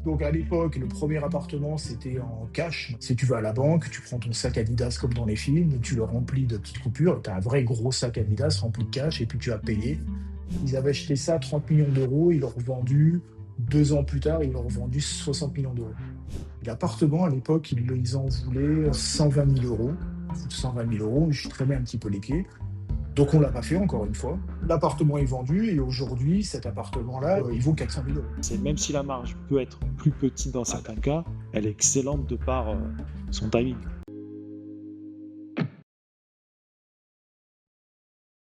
Donc à l'époque, le premier appartement, c'était en cash. Si tu vas à la banque, tu prends ton sac Adidas comme dans les films, tu le remplis de petites coupures, tu as un vrai gros sac Adidas rempli de cash et puis tu as payé. Ils avaient acheté ça 30 millions d'euros, ils l'ont revendu 2 ans plus tard, ils l'ont revendu 60 millions d'euros. L'appartement, à l'époque, ils en voulaient 120 000 euros. 120 000 euros, je traînais un petit peu les pieds. Donc on l'a pas fait encore une fois. L'appartement est vendu et aujourd'hui, cet appartement-là, il vaut 400 000 euros. C'est même si la marge peut être plus petite dans Ah, certains cas, elle est excellente de par son timing.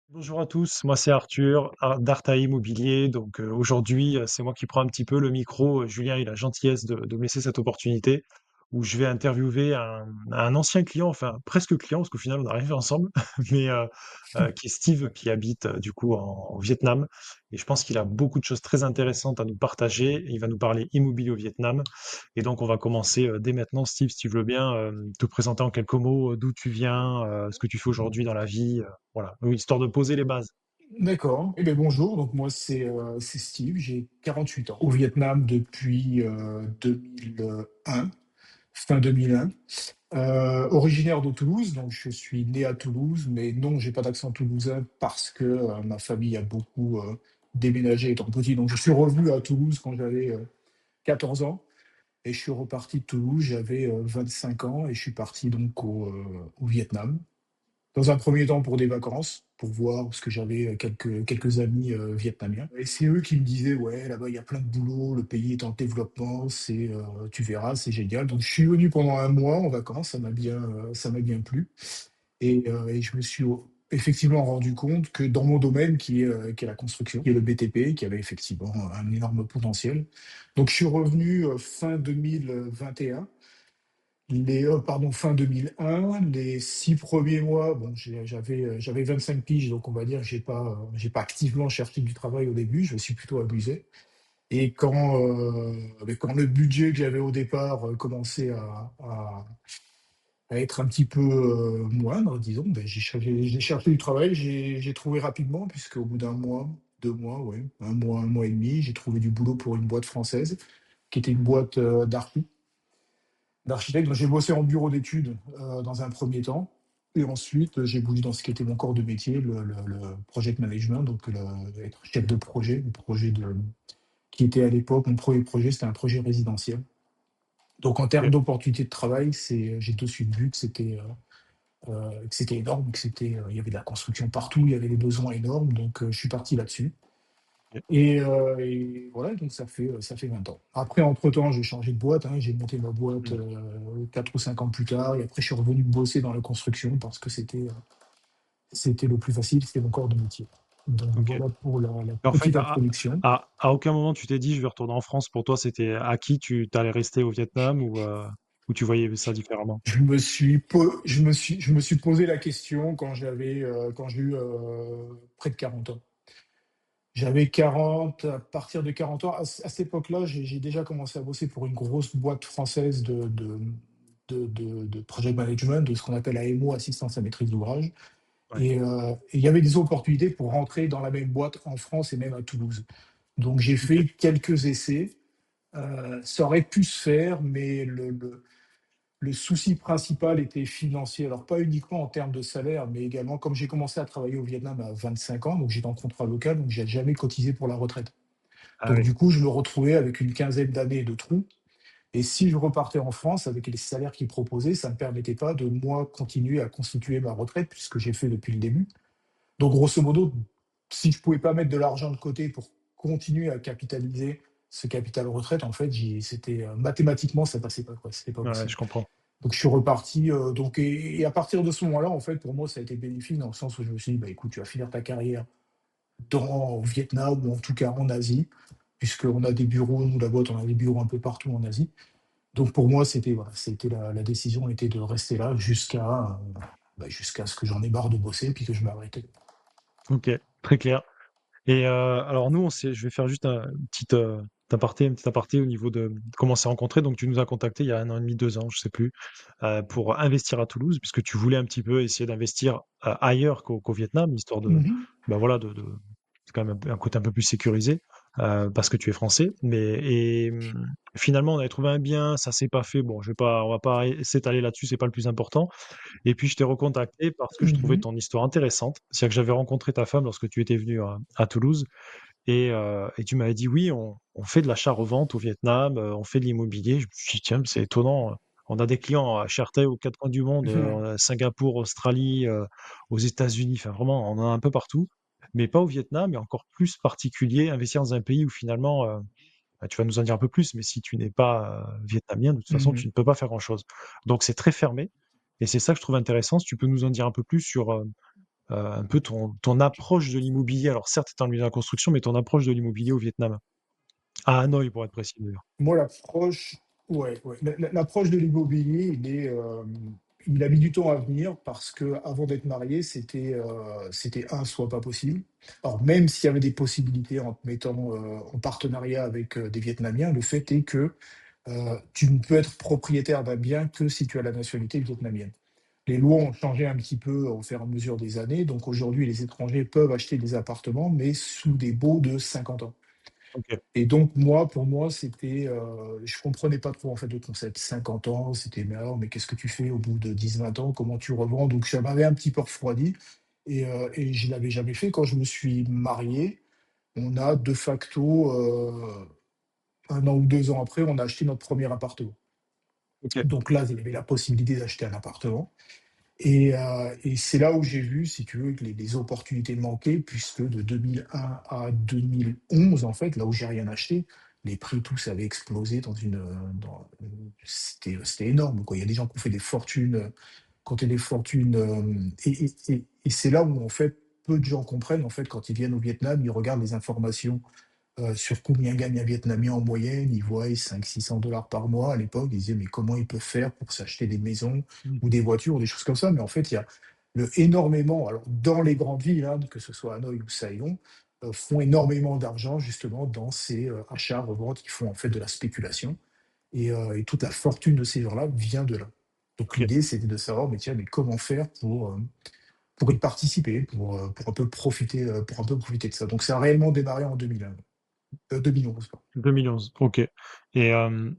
Bonjour à tous, moi c'est Arthur d'Arta Immobilier. Donc aujourd'hui, c'est moi qui prends un petit peu le micro. Julien, il a la gentillesse de me laisser cette opportunité où je vais interviewer un ancien client, enfin presque client, parce qu'au final on a rien fait ensemble, mais qui est Steve, qui habite du coup au Vietnam. Et je pense qu'il a beaucoup de choses très intéressantes à nous partager. Il va nous parler immobilier au Vietnam. Et donc on va commencer dès maintenant. Steve, si tu veux bien te présenter en quelques mots d'où tu viens, ce que tu fais aujourd'hui dans la vie. Voilà, histoire de poser les bases. d'accord. Eh bien bonjour, donc moi c'est Steve, j'ai 48 ans. Au Vietnam depuis 2001, fin 2001. Originaire de Toulouse, donc je suis né à Toulouse, mais non, j'ai pas d'accent toulousain parce que ma famille a beaucoup déménagé étant petit. Donc je suis revenu à Toulouse quand j'avais 14 ans et je suis reparti de Toulouse, j'avais 25 ans et je suis parti donc au Vietnam. Dans un premier temps pour des vacances, pour voir, parce que j'avais quelques amis vietnamiens. Et c'est eux qui me disaient, ouais, là-bas, il y a plein de boulot, le pays est en développement, tu verras, c'est génial. Donc, je suis venu pendant un mois en vacances, ça m'a bien plu. Et je me suis effectivement rendu compte que dans mon domaine, qui est la construction, qui est le BTP, qui avait effectivement un énorme potentiel. Donc, je suis revenu fin 2021 fin 2001, les 6 premiers mois, bon, j'avais 25 piges, donc on va dire que j'ai pas activement cherché du travail au début, je me suis plutôt amusé. Et quand le budget que j'avais au départ commençait à être un petit peu moindre, disons, ben, j'ai cherché du travail, j'ai trouvé rapidement, puisque au bout d'un mois, 2 mois, ouais, un mois et demi, j'ai trouvé du boulot pour une boîte française, qui était une boîte d'architecte. Donc, j'ai bossé en bureau d'études dans un premier temps. Et ensuite, j'ai bougé dans ce qui était mon corps de métier, le project management, donc être chef de projet, qui était à l'époque, mon premier projet, c'était un projet résidentiel. Donc en termes Ok. d'opportunités de travail, j'ai tout de suite vu que c'était énorme, il y avait de la construction partout, il y avait des besoins énormes, donc je suis parti là-dessus. Ok. Et voilà, donc ça fait 20 ans. Après, entre-temps, j'ai changé de boîte, hein, j'ai monté ma boîte Hmm. 4 ou 5 ans plus tard, et après, je suis revenu bosser dans la construction parce que c'était le plus facile, c'était mon corps de métier. Donc Ok. voilà pour la En fait, petite introduction. à aucun moment tu t'es dit je vais retourner en France. Pour toi, c'était acquis, tu t'allais rester au Vietnam ou tu voyais ça différemment? Je me suis posé la question quand j'ai eu près de 40 ans. J'avais 40, à partir de 40 ans, à cette époque-là, j'ai déjà commencé à bosser pour une grosse boîte française de project management, de ce qu'on appelle AMO, assistance à maîtrise d'ouvrage. Ouais. Et il y avait des opportunités pour rentrer dans la même boîte en France et même à Toulouse. Donc j'ai Ok. fait quelques essais. Ça aurait pu se faire, mais le souci principal était financier. Alors, pas uniquement en termes de salaire, mais également, comme j'ai commencé à travailler au Vietnam à 25 ans, donc j'étais en contrat local, donc j'ai jamais cotisé pour la retraite. Ah Donc, oui. du coup, je me retrouvais avec une quinzaine d'années de trous. Et si je repartais en France avec les salaires qu'ils proposaient, ça ne me permettait pas de, moi, continuer à constituer ma retraite, puisque j'ai fait depuis le début. Donc, grosso modo, si je pouvais pas mettre de l'argent de côté pour continuer à capitaliser ce capital retraite, en fait, mathématiquement, ça passait pas, quoi. C'était pas Ouais, possible. je comprends. Donc je suis reparti, et à partir de ce moment-là, en fait, pour moi, ça a été bénéfique dans le sens où je me suis dit: «Bah, écoute, tu vas finir ta carrière au Vietnam ou en tout cas en Asie», puisqu'on a des bureaux, nous, la boîte, on a des bureaux un peu partout en Asie. Donc pour moi, c'était voilà, c'était la décision était de rester là jusqu'à ce que j'en ai marre de bosser puis que je m'arrête. Ok, très clair. Et alors nous, je vais faire juste un petit aparté au niveau de comment on s'est rencontrés. Donc tu nous as contacté il y a 1 an et demi, 2 ans, je sais plus, pour investir à Toulouse, puisque tu voulais un petit peu essayer d'investir ailleurs qu'au Vietnam, histoire de, Mmh. ben voilà, c'est quand même un côté un peu plus sécurisé. parce que tu es français. Finalement, on avait trouvé un bien, ça s'est pas fait. Bon, on va pas s'étaler là-dessus, c'est pas le plus important. Et puis, je t'ai recontacté parce que je trouvais Mhm. ton histoire intéressante. C'est-à-dire que j'avais rencontré ta femme lorsque tu étais venu à Toulouse. Et tu m'avais dit, oui, on fait de l'achat-revente au Vietnam, on fait de l'immobilier. Je me suis dit, tiens, c'est étonnant. On a des clients à Charter, aux quatre coins du monde, Mhm. à Singapour, Australie, aux États-Unis, enfin vraiment, on en a un peu partout, mais pas au Vietnam, et encore plus particulier, investir dans un pays où finalement, bah, tu vas nous en dire un peu plus, mais si tu n'es pas vietnamien, de toute façon, tu Mhm. ne peux pas faire grand-chose. Donc c'est très fermé, et c'est ça que je trouve intéressant. Si tu peux nous en dire un peu plus sur un peu ton approche de l'immobilier. Alors certes, tu es dans le milieu de la construction, mais ton approche de l'immobilier au Vietnam. À Hanoï, pour être précis d'ailleurs. Moi, l'approche, ouais, ouais. L'approche de l'immobilier, il a mis du temps à venir parce que avant d'être marié, c'était un, soit pas possible. Alors, même s'il y avait des possibilités en te mettant en partenariat avec des Vietnamiens, le fait est que tu ne peux être propriétaire d'un bien que si tu as la nationalité vietnamienne. Les lois ont changé un petit peu au fur et à mesure des années. Donc aujourd'hui, les étrangers peuvent acheter des appartements, mais sous des baux de 50 ans. Ok, Et donc, moi, pour moi, je comprenais pas trop en fait le concept. 50 ans, c'était mais alors, mais qu'est-ce que tu fais au bout de 10, 20 ans? Comment tu revends? Donc, ça m'avait un petit peu refroidi et je l'avais jamais fait. Quand je me suis marié, on a de facto 1 an ou 2 ans après, on a acheté notre premier appartement. ok, Donc là, il y avait la possibilité d'acheter un appartement. Et c'est là où j'ai vu, si tu veux, que les opportunités manquaient, puisque de 2001 à 2011, en fait, là où j'ai rien acheté, les prix tous avaient explosé c'était énorme, quoi. Il y a des gens qui ont fait des fortunes, qui ont fait des fortunes, et c'est là où, en fait, peu de gens comprennent, en fait, quand ils viennent au Vietnam, ils regardent les informations sur combien gagne un Vietnamien en moyenne. Ils voient 500-600 $ par mois à l'époque. Ils disaient, mais comment ils peuvent faire pour s'acheter des maisons mm, ou des voitures ou des choses comme ça? Mais en fait, il y a énormément, alors dans les grandes villes, hein, que ce soit Hanoï ou Saigon, font énormément d'argent justement dans ces achats, reventes qui font en fait de la spéculation. Et toute la fortune de ces gens-là vient de là. Donc ok. l'idée, c'était de savoir, mais tiens, mais comment faire pour y participer, pour un peu profiter de ça. Donc ça a réellement démarré en 2001. 2011, pardon. 2011, ok. Et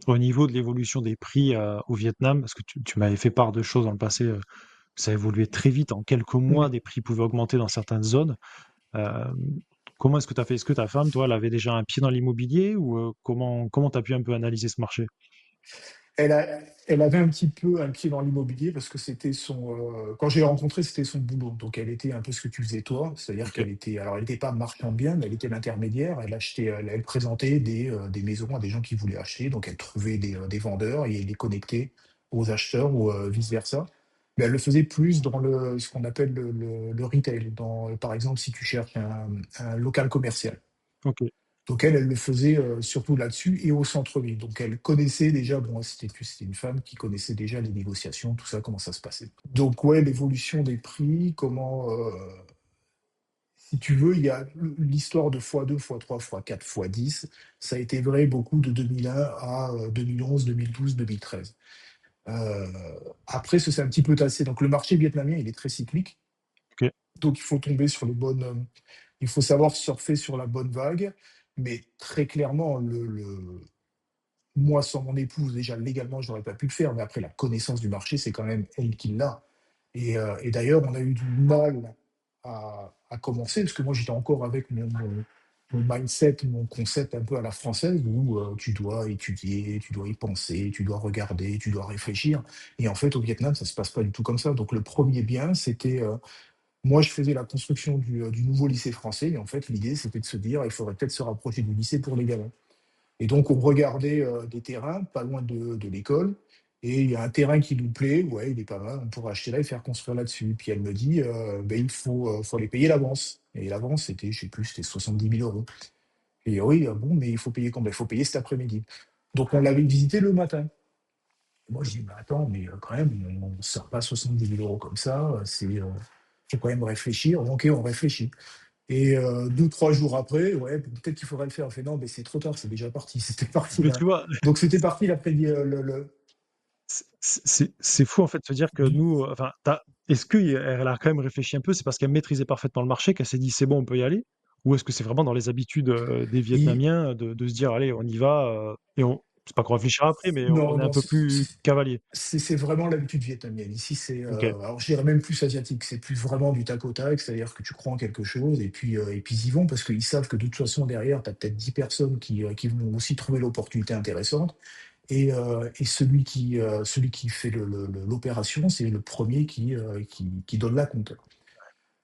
au niveau de l'évolution des prix au Vietnam, parce que tu m'avais fait part de choses dans le passé, ça a évolué très vite. En quelques mois, Mmh. des prix pouvaient augmenter dans certaines zones. Euh, Comment est-ce que tu as fait? Est-ce que ta femme, toi, elle avait déjà un pied dans l'immobilier ou comment tu as pu un peu analyser ce marché? Elle a elle avait un petit peu un pied dans l'immobilier parce que quand je l'ai rencontrée, c'était son boulot. Donc elle était un peu ce que tu faisais toi, c'est-à-dire Ok, elle était pas marchand de biens, mais elle était l'intermédiaire. Elle présentait des maisons à des gens qui voulaient acheter, donc elle trouvait des vendeurs et elle les connectait aux acheteurs ou vice versa. Mais elle le faisait plus dans ce qu'on appelle le retail, par exemple, si tu cherches un local commercial. ok. Donc elle le faisait surtout là-dessus et au centre-ville. Donc elle connaissait déjà, bon, c'était une femme qui connaissait déjà les négociations, tout ça, comment ça se passait. Donc ouais, l'évolution des prix, si tu veux, il y a l'histoire de x2, x3, x4, x10. Ça a été vrai beaucoup de 2001 à 2011, 2012, 2013. Euh, Après, ça s'est un petit peu tassé. Donc le marché vietnamien, il est très cyclique. Ok. Donc il faut tomber sur il faut savoir surfer sur la bonne vague. Mais très clairement, moi, sans mon épouse, déjà légalement, je n'aurais pas pu le faire, mais après, la connaissance du marché, c'est quand même elle qui l'a. Et d'ailleurs, on a eu du mal à commencer, parce que moi, j'étais encore avec mon mindset, mon concept un peu à la française, où tu dois étudier, tu dois y penser, tu dois regarder, tu dois réfléchir. Et en fait, au Vietnam, ça ne se passe pas du tout comme ça. Donc, le premier bien, c'était. Moi, je faisais la construction du nouveau lycée français, et en fait, l'idée, c'était de se dire, il faudrait peut-être se rapprocher du lycée pour les gamins. Et donc, on regardait des terrains pas loin de l'école. Et il y a un terrain qui nous plaît, ouais, il est pas mal, on pourrait acheter là et faire construire là-dessus. Puis elle me dit, ben, faut les payer l'avance. Et l'avance, c'était, je sais plus, c'était 70 000 €. Et oui, bon, mais il faut payer quand? Ben, il faut payer cet après-midi. Donc, on l'avait visité le matin. Et moi, je dis, bah, attends, mais quand même, on ne sort pas 70 000 € comme ça. Faut quand même réfléchir. Ok, on réfléchit. Et 2, 3 jours après, ouais, peut-être qu'il faudrait le faire. On fait non, mais c'est trop tard, c'est déjà parti. C'était parti Mais là. tu vois, Donc c'était parti l'après-midi. c'est fou en fait de se dire que nous, enfin, est-ce qu'elle a quand même réfléchi un peu? C'est parce qu'elle maîtrisait parfaitement le marché qu'elle s'est dit c'est bon, on peut y aller? Ou est-ce que c'est vraiment dans les habitudes des Et Vietnamiens de se dire, allez, on y va, et c'est pas qu'on réfléchira après, mais non, on est un non, peu plus cavalier. c'est vraiment l'habitude vietnamienne. Ici, Ok. alors je dirais même plus asiatique, c'est plus vraiment du tac au tac, c'est-à-dire que tu crois en quelque chose et puis ils y vont parce qu'ils savent que de toute façon derrière, tu as peut-être 10 personnes qui vont aussi trouver l'opportunité intéressante et celui qui fait l'opération, c'est le premier qui donne la compte.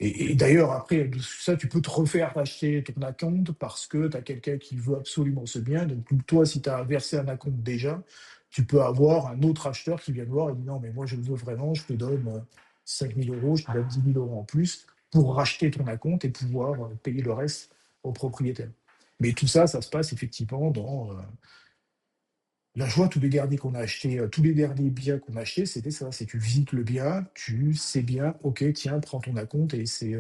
Et d'ailleurs, après, de ça, tu peux te refaire acheter ton acompte parce que tu as quelqu'un qui veut absolument ce bien. Donc, toi, si tu as versé un acompte déjà, tu peux avoir un autre acheteur qui vient te voir et dit non, mais moi, je le veux vraiment, je te donne 5 000 euros, je te donne 10 000 euros en plus pour racheter ton acompte et pouvoir payer le reste au propriétaire. Mais tout ça, ça se passe effectivement dans, la joie, tous les derniers biens qu'on a achetés, c'était ça. C'est tu visites le bien, tu sais bien, ok, tiens, prends ton acompte et c'est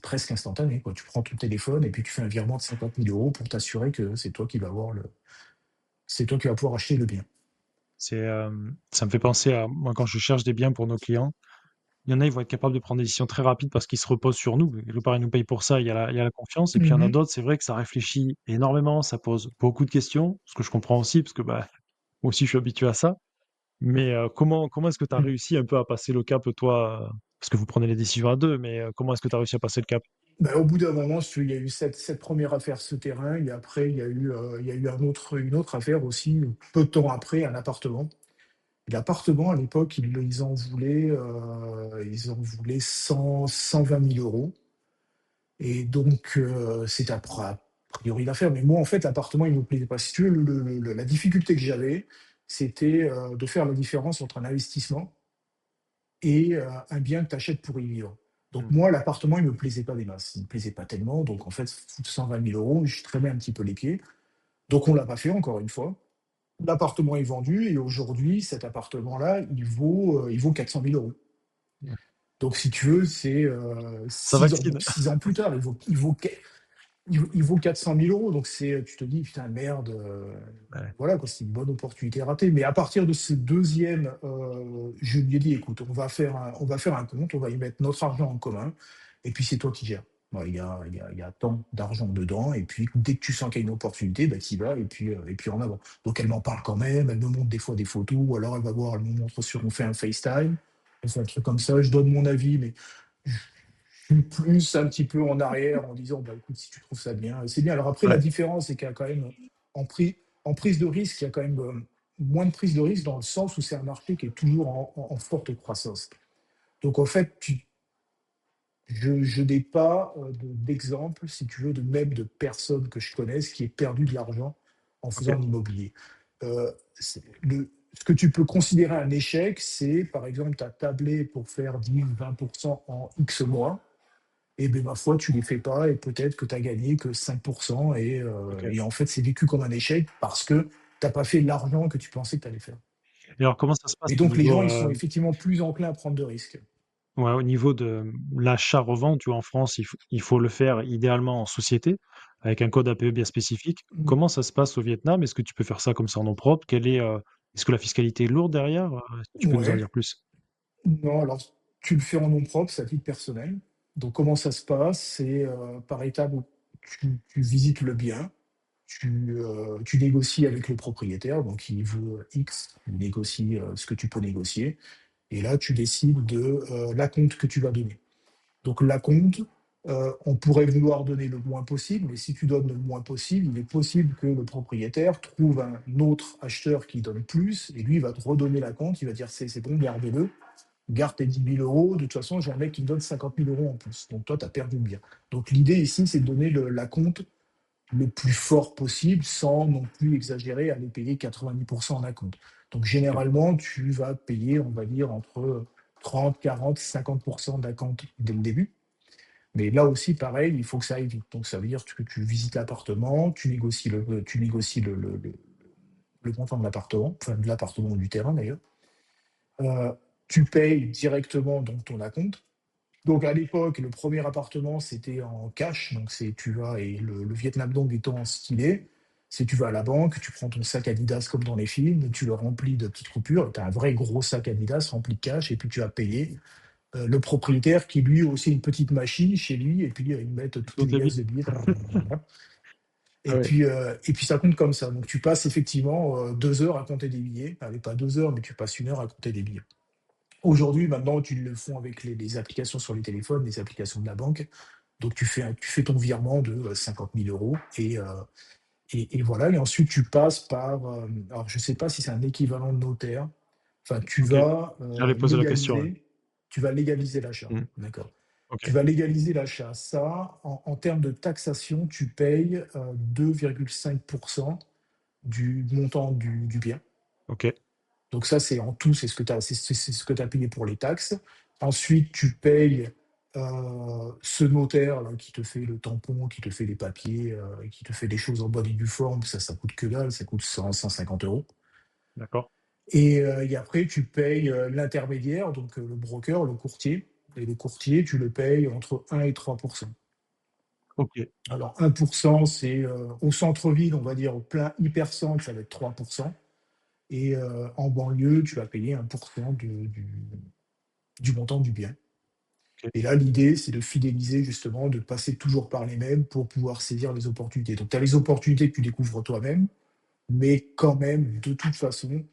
presque instantané, quoi. Tu prends ton téléphone et puis tu fais un virement de 50 000 euros pour t'assurer que c'est toi qui vas pouvoir acheter le bien. Ça me fait penser à moi quand je cherche des biens pour nos clients. Il y en a, ils vont être capables de prendre des décisions très rapides parce qu'ils se reposent sur nous. Quelque part, ils nous payent pour ça, il y a la confiance. Et puis il y en a Mhm. d'autres, c'est vrai que ça réfléchit énormément, ça pose beaucoup de questions, ce que je comprends aussi, parce que bah, moi aussi je suis habitué à ça. Mais comment est-ce que tu as réussi un peu à passer le cap, toi, parce que vous prenez les décisions à deux, mais comment est-ce que tu as réussi à passer le cap? Ben, au bout d'un moment, si tu veux, il y a eu cette première affaire, ce terrain, et après, il y a eu une autre affaire aussi, peu de temps après, un appartement. L'appartement, à l'époque, ils en voulaient 120 000 euros. Et donc, c'était a priori l'affaire. Mais moi, en fait, l'appartement, il ne me plaisait pas. Si tu veux, la difficulté que j'avais, c'était de faire la différence entre un investissement et un bien que tu achètes pour y vivre. Donc, Mm. moi, l'appartement, il ne me plaisait pas des masses. Il ne me plaisait pas tellement. Donc, en fait, foutre 120 000 euros, je traînais un petit peu les pieds. Donc, on ne l'a pas fait, encore une fois. L'appartement est vendu et aujourd'hui, cet appartement-là, il vaut 400 000 euros. Mm. Donc, si tu veux, c'est Ça vaccine. 6 ans plus tard, il vaut 400 000 euros. Donc, tu te dis, putain, merde, Ouais. voilà, quoi, c'est une bonne opportunité ratée. Mais à partir de ce deuxième, je lui ai dit, écoute, on va faire un compte, on va y mettre notre argent en commun, et puis c'est toi qui gères. Bon, il y a tant d'argent dedans, et puis dès que tu sens qu'il y a une opportunité, bah, tu y vas, et puis en avant. Donc elle m'en parle quand même, elle me montre des fois des photos, ou alors elle me montre on fait un FaceTime, on fait un truc comme ça, je donne mon avis, mais plus un petit peu en arrière en disant bah écoute si tu trouves ça bien c'est bien. Alors après la Ouais. différence c'est qu'il y a quand même en prise de risque il y a quand même moins de prise de risque dans le sens où c'est un marché qui est toujours en forte croissance. Donc en fait je n'ai pas d'exemple si tu veux de même de personnes que je connaisse qui ait perdu de l'argent en Ok. faisant de l'immobilier. Ce que tu peux considérer un échec c'est par exemple tu as tablé pour faire 10-20% en X mois et ben, ma foi, tu les fais pas et peut-être que tu as gagné que 5% Ok. et en fait, c'est vécu comme un échec parce que tu as pas fait l'argent que tu pensais que tu allais faire. Et alors, comment ça se passe Et au donc, les niveau, gens, ils sont effectivement plus enclins à prendre de risques. ouais, au niveau de l'achat-revente, tu vois, en France, il faut le faire idéalement en société, avec un code APE bien spécifique. Mm. Comment ça se passe au Vietnam? Est-ce que tu peux faire ça comme ça en nom propre? Est-ce que la fiscalité est lourde derrière? Tu peux nous en Ouais. dire plus? Non, alors, tu le fais en nom propre, c'est à titre personnel. Donc, comment ça se passe? C'est par étapes où tu visites le bien, tu négocies avec le propriétaire, donc il veut X, tu négocies ce que tu peux négocier, et là, tu décides de l'acompte que tu vas donner. Donc l'acompte, on pourrait vouloir donner le moins possible, mais si tu donnes le moins possible, il est possible que le propriétaire trouve un autre acheteur qui donne plus, et lui il va te redonner l'acompte, il va dire c'est bon, gardez-le, garde tes 10 000 euros, de toute façon j'ai un mec qui me donne 50 000 euros en plus, donc toi tu as perdu le bien. Donc l'idée ici c'est de donner l'acompte le plus fort possible sans non plus exagérer à les payer 90% en acompte. Donc Ok. généralement tu vas payer, on va dire, entre 30, 40, 50% d'acompte dès le début. Mais là aussi, pareil, il faut que ça aille vite. Donc, ça veut dire que tu visites l'appartement, tu négocies le montant de l'appartement, enfin de l'appartement ou du terrain d'ailleurs. Euh, Tu payes directement donc ton acompte. Donc, à l'époque, le premier appartement, c'était en cash. Donc, c'est tu vas, et le Vietnam Dong étant stylé, c'est tu vas à la banque, tu prends ton sac Adidas comme dans les films, tu le remplis de petites coupures, tu as un vrai gros sac Adidas rempli de cash, et puis tu as payé le propriétaire qui lui a aussi une petite machine chez lui, et puis ils mettent Ils toutes comptent les les billes? liasses de billets. Ah ouais, Et puis ça compte comme ça. Donc tu passes effectivement 2 heures à compter des billets. Allez, pas 2 heures, mais tu passes 1 heure à compter des billets. Aujourd'hui, maintenant, tu le font avec les applications sur les téléphones, les applications de la banque. Donc tu fais ton virement de 50 000 euros et voilà. Et ensuite, tu passes par, alors je ne sais pas si c'est un équivalent de notaire. Enfin, OK. J'allais poser la question, ouais. tu vas légaliser l'achat. Mmh. D'accord. Tu OK, vas légaliser l'achat. Ça, en termes de taxation, tu payes 2,5% du montant du bien. OK, Donc ça, c'est en tout, c'est ce que tu as payé pour les taxes. Ensuite, tu payes ce notaire là, qui te fait le tampon, qui te fait les papiers, qui te fait des choses en bonne et due forme. Ça coûte que dalle, ça coûte 150 euros. d'accord. Et après, tu payes l'intermédiaire, donc le broker, le courtier. Et le courtier, tu le payes entre 1 et 3%. OK, Alors 1%, c'est au centre-ville, on va dire au plein hyper-centre, ça va être 3%. Et en banlieue, tu vas payer 1% du montant du bien. OK, Et là, l'idée, c'est de fidéliser justement, de passer toujours par les mêmes pour pouvoir saisir les opportunités. Donc, tu as les opportunités que tu découvres toi-même, mais quand même, de toute façon,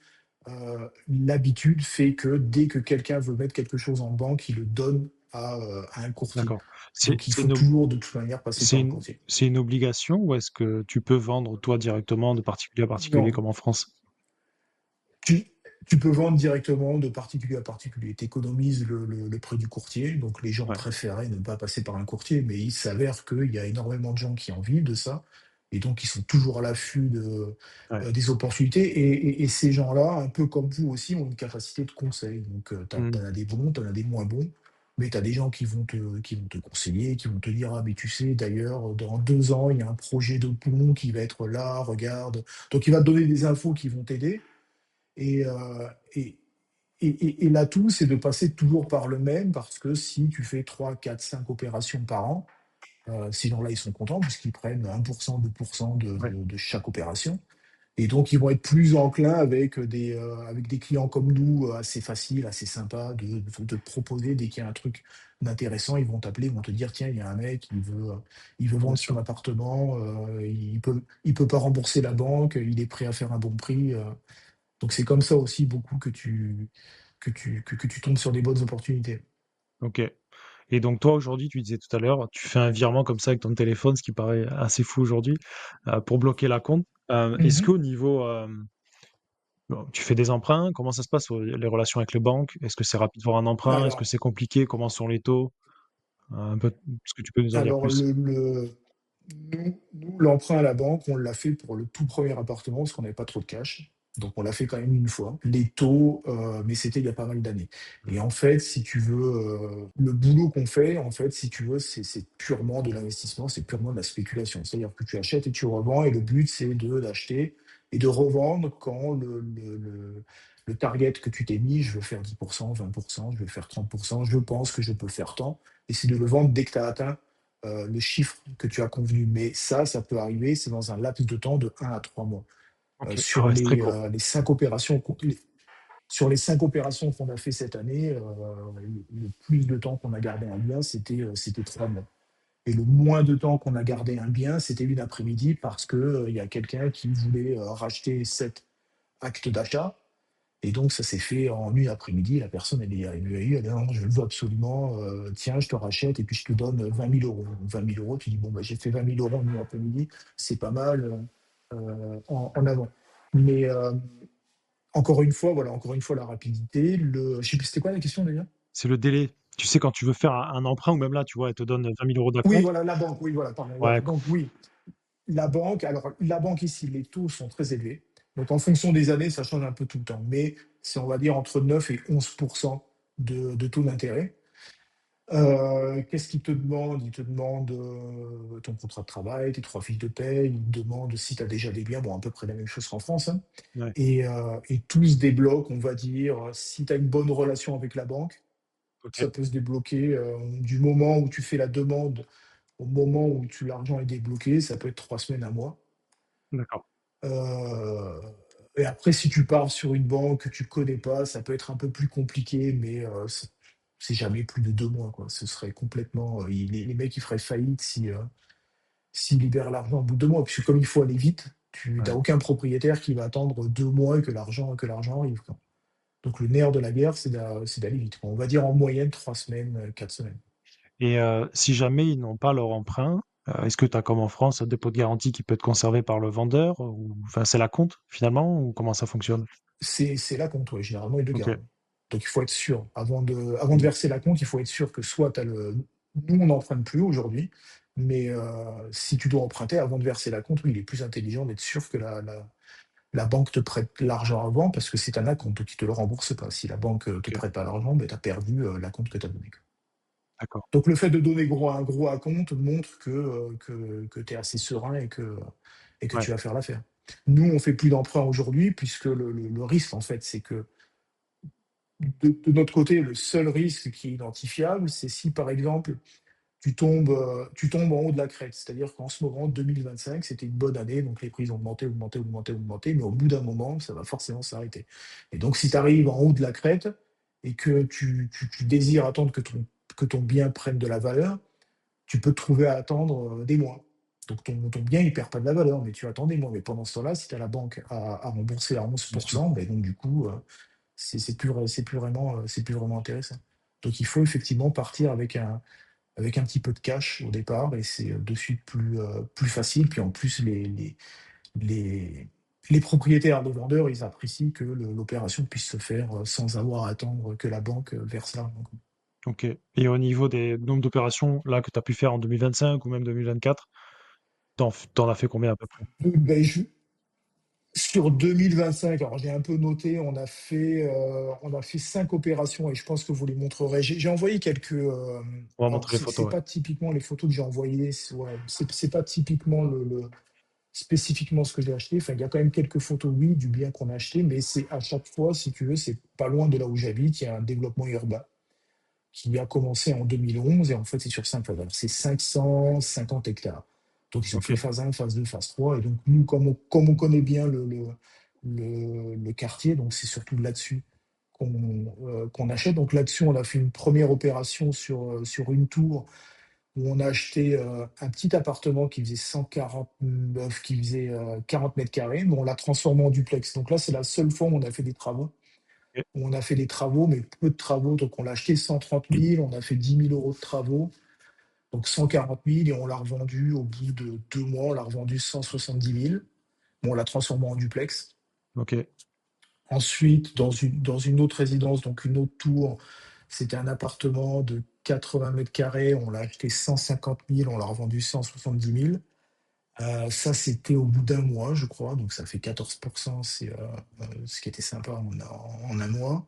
l'habitude fait que dès que quelqu'un veut mettre quelque chose en banque, il le donne à un courtier. d'accord. Donc, il faut toujours, de toute manière, passer par un courtier. C'est une obligation ou est-ce que tu peux vendre toi directement de particulier à particulier Non, comme en France? Tu, tu peux vendre directement de particulier à particulier. Tu économises le prix du courtier. Donc, les gens Ouais, préféraient ne pas passer par un courtier, mais il s'avère qu'il y a énormément de gens qui en vivent de ça. Et donc, ils sont toujours à l'affût ouais. des opportunités. Et ces gens-là, un peu comme vous aussi, ont une capacité de conseil. Donc, tu Mmh. as des bons, tu en as des moins bons. Mais tu as des gens qui vont te conseiller, qui vont te dire, ah, mais tu sais, d'ailleurs, dans 2 ans, il y a un projet de pont qui va être là, regarde. Donc, il va te donner des infos qui vont t'aider. Et, et, et l'atout, c'est de passer toujours par le même, parce que si tu fais 3 4 5 opérations par an, sinon là, ils sont contents, puisqu'ils prennent 1%, 2% Ouais, de chaque opération. Et donc, ils vont être plus enclins avec des clients comme nous, assez faciles, assez sympas, de te proposer, dès qu'il y a un truc d'intéressant, ils vont t'appeler, ils vont te dire, tiens, il y a un mec, il veut bien vendre son sûr. appartement, il peut pas rembourser la banque, il est prêt à faire un bon prix. Donc c'est comme ça aussi beaucoup que tu tombes sur des bonnes opportunités. OK. Et donc toi, aujourd'hui, tu disais tout à l'heure, tu fais un virement comme ça avec ton téléphone, ce qui paraît assez fou aujourd'hui, pour bloquer la compte. Est-ce Mmh. qu'au niveau, bon, tu fais des emprunts? Comment ça se passe, les relations avec les banques? Est-ce que c'est rapide pour un emprunt? Est-ce que Alors c'est compliqué? Comment sont les taux? Un peu, est-ce que tu peux nous en dire alors plus? nous, l'emprunt à la banque, on l'a fait pour le tout premier appartement parce qu'on n'avait pas trop de cash. Donc on l'a fait quand même une fois. Les taux, mais c'était il y a pas mal d'années. Mmh. Et en fait, si tu veux, le boulot qu'on fait, en fait, si tu veux, c'est purement de l'investissement, c'est purement de la spéculation. C'est-à-dire que tu achètes et tu revends, et le but, c'est d'acheter et de revendre quand le target que tu t'es mis, je veux faire 10%, 20%, je veux faire 30%, je pense que je peux faire tant, et c'est de le vendre dès que tu as atteint le chiffre que tu as convenu. Mais ça peut arriver, c'est dans un laps de temps de 1 à 3 mois. OK. Ah ouais, c'est très court. Les 5 opérations sur les 5 opérations qu'on a fait cette année, le plus de temps qu'on a gardé un bien, c'était 3 mois. Et le moins de temps qu'on a gardé un bien, c'était une après-midi, parce que, il y a quelqu'un qui voulait, racheter 7 actes d'achat, et donc ça s'est fait en une après-midi. La personne, elle est arrivée, elle dit: «Non, je le veux absolument, tiens, je te rachète et puis je te donne 20 000 euros.» 20 000 euros, tu dis: «Bon, bah, j'ai fait 20 000 euros en une après-midi, c'est pas mal, en avant.» Mais, encore une fois, voilà, encore une fois, la rapidité, je sais plus, c'était quoi la question d'ailleurs? C'est le délai. Tu sais, quand tu veux faire un emprunt ou même là, tu vois, elle te donne 20 000 € Oui, d'acompte. voilà, la banque, oui, voilà, pardon, Ouais, voilà. Donc oui, la banque, alors la banque ici, les taux sont très élevés. Donc en fonction des années, ça change un peu tout le temps. Mais c'est, on va dire, entre 9 et 11% de taux d'intérêt. Qu'est-ce qu'ils te demandent? Ils te demandent, ton contrat de travail, tes 3 fiches de paie, ils te demandent si tu as déjà des biens, bon, à peu près la même chose qu'en France, hein. ouais, Et tout se débloque, on va dire, si tu as une bonne relation avec la banque, OK, ça peut se débloquer, du moment où tu fais la demande au moment où l'argent est débloqué, ça peut être 3 semaines, un mois. d'accord. Heu et après, si tu pars sur une banque que tu connais pas, ça peut être un peu plus compliqué, mais c'est jamais plus de 2 mois, quoi. Ce serait complètement, les mecs, ils feraient faillite si, s'ils libèrent l'argent au bout de 2 mois, puisque comme il faut aller vite, tu Ouais. as aucun propriétaire qui va attendre 2 mois et que l'argent arrive, quoi. Donc le nerf de la guerre, c'est d'aller vite, quoi. On va dire en moyenne 3 semaines, 4 semaines. Et si jamais ils n'ont pas leur emprunt, est-ce que tu as comme en France un dépôt de garantie qui peut être conservé par le vendeur ou enfin c'est l'acompte finalement ou comment ça fonctionne? C'est l'acompte, ouais, généralement, ils le OK. gardent. Donc il faut être sûr. Avant de Mmh. verser l'acompte, il faut être sûr que soit tu as le nous, on n'emprunte plus aujourd'hui, mais si tu dois emprunter, avant de verser l'acompte, oui, il est plus intelligent d'être sûr que la banque te prête l'argent avant, parce que c'est un acompte, donc ils te le remboursent pas. Si la banque, te OK, prête pas l'argent, ben, tu as perdu, l'acompte que tu as donné, quoi. d'accord. Donc le fait de donner un gros acompte montre que tu es assez serein et que Ouais, tu vas faire l'affaire. Nous, on fait plus d'emprunt aujourd'hui puisque le risque, en fait, c'est que de notre côté, le seul risque qui est identifiable, c'est si, par exemple, tu tombes en haut de la crête. C'est-à-dire qu'en ce moment, 2025, c'était une bonne année, donc les prix ont augmenté, augmenté, augmenté, augmenté, mais au bout d'un moment, ça va forcément s'arrêter. Et donc, si tu arrives en haut de la crête et que tu désires attendre que ton bien prenne de la valeur, tu peux te trouver à attendre des mois. Donc ton bien, il perd pas de la valeur, mais tu attends des mois. Mais pendant ce temps-là, si tu as la banque à rembourser à bien sûr. 11%, ben donc du coup, c'est plus vraiment intéressant. Donc il faut effectivement partir avec un petit peu de cash au départ et c'est de suite plus facile. Puis en plus, les propriétaires, les vendeurs, ils apprécient que l'opération puisse se faire sans avoir à attendre que la banque verse l'argent. OK et au niveau des nombres d'opérations là que tu as pu faire en 2025 ou même 2024, tu en as fait combien à peu près? Ben, sur 2025, alors j'ai un peu noté, on a fait 5 opérations et je pense que vous les montrerez. J'ai envoyé quelques. On va Alors, montrer les c'est photos, ouais. pas typiquement les photos que j'ai envoyées, ouais, c'est pas typiquement spécifiquement ce que j'ai acheté. Enfin, il y a quand même quelques photos, oui, du bien qu'on a acheté, mais c'est à chaque fois, si tu veux, c'est pas loin de là où j'habite. Il y a un développement urbain qui a commencé en 2011 et en fait, c'est sur 5 phases. Alors, c'est 550 hectares. Donc, ils ont fait OK, phase 1, phase 2, phase 3. Et donc, nous, comme on connaît bien le quartier, donc c'est surtout là-dessus qu'on achète. Donc, là-dessus, on a fait une première opération sur une tour où on a acheté un petit appartement qui faisait 149, qui faisait 40 mètres carrés, mais on l'a transformé en duplex. Donc là, c'est la seule fois où on a fait des travaux. OK, On a fait des travaux, mais peu de travaux. Donc, on l'a acheté 130 000, on a fait 10 000 euros de travaux, donc 140 000, et on l'a revendu au bout de 2 mois, on l'a revendu 170 000. Bon, on l'a transformé en duplex. OK, Ensuite, dans une autre résidence, donc une autre tour, c'était un appartement de 80 mètres carrés, on l'a acheté 150 000, on l'a revendu 170 000. Ça, c'était au bout d'un mois, je crois, donc ça fait 14%, c'est ce qui était sympa en un mois.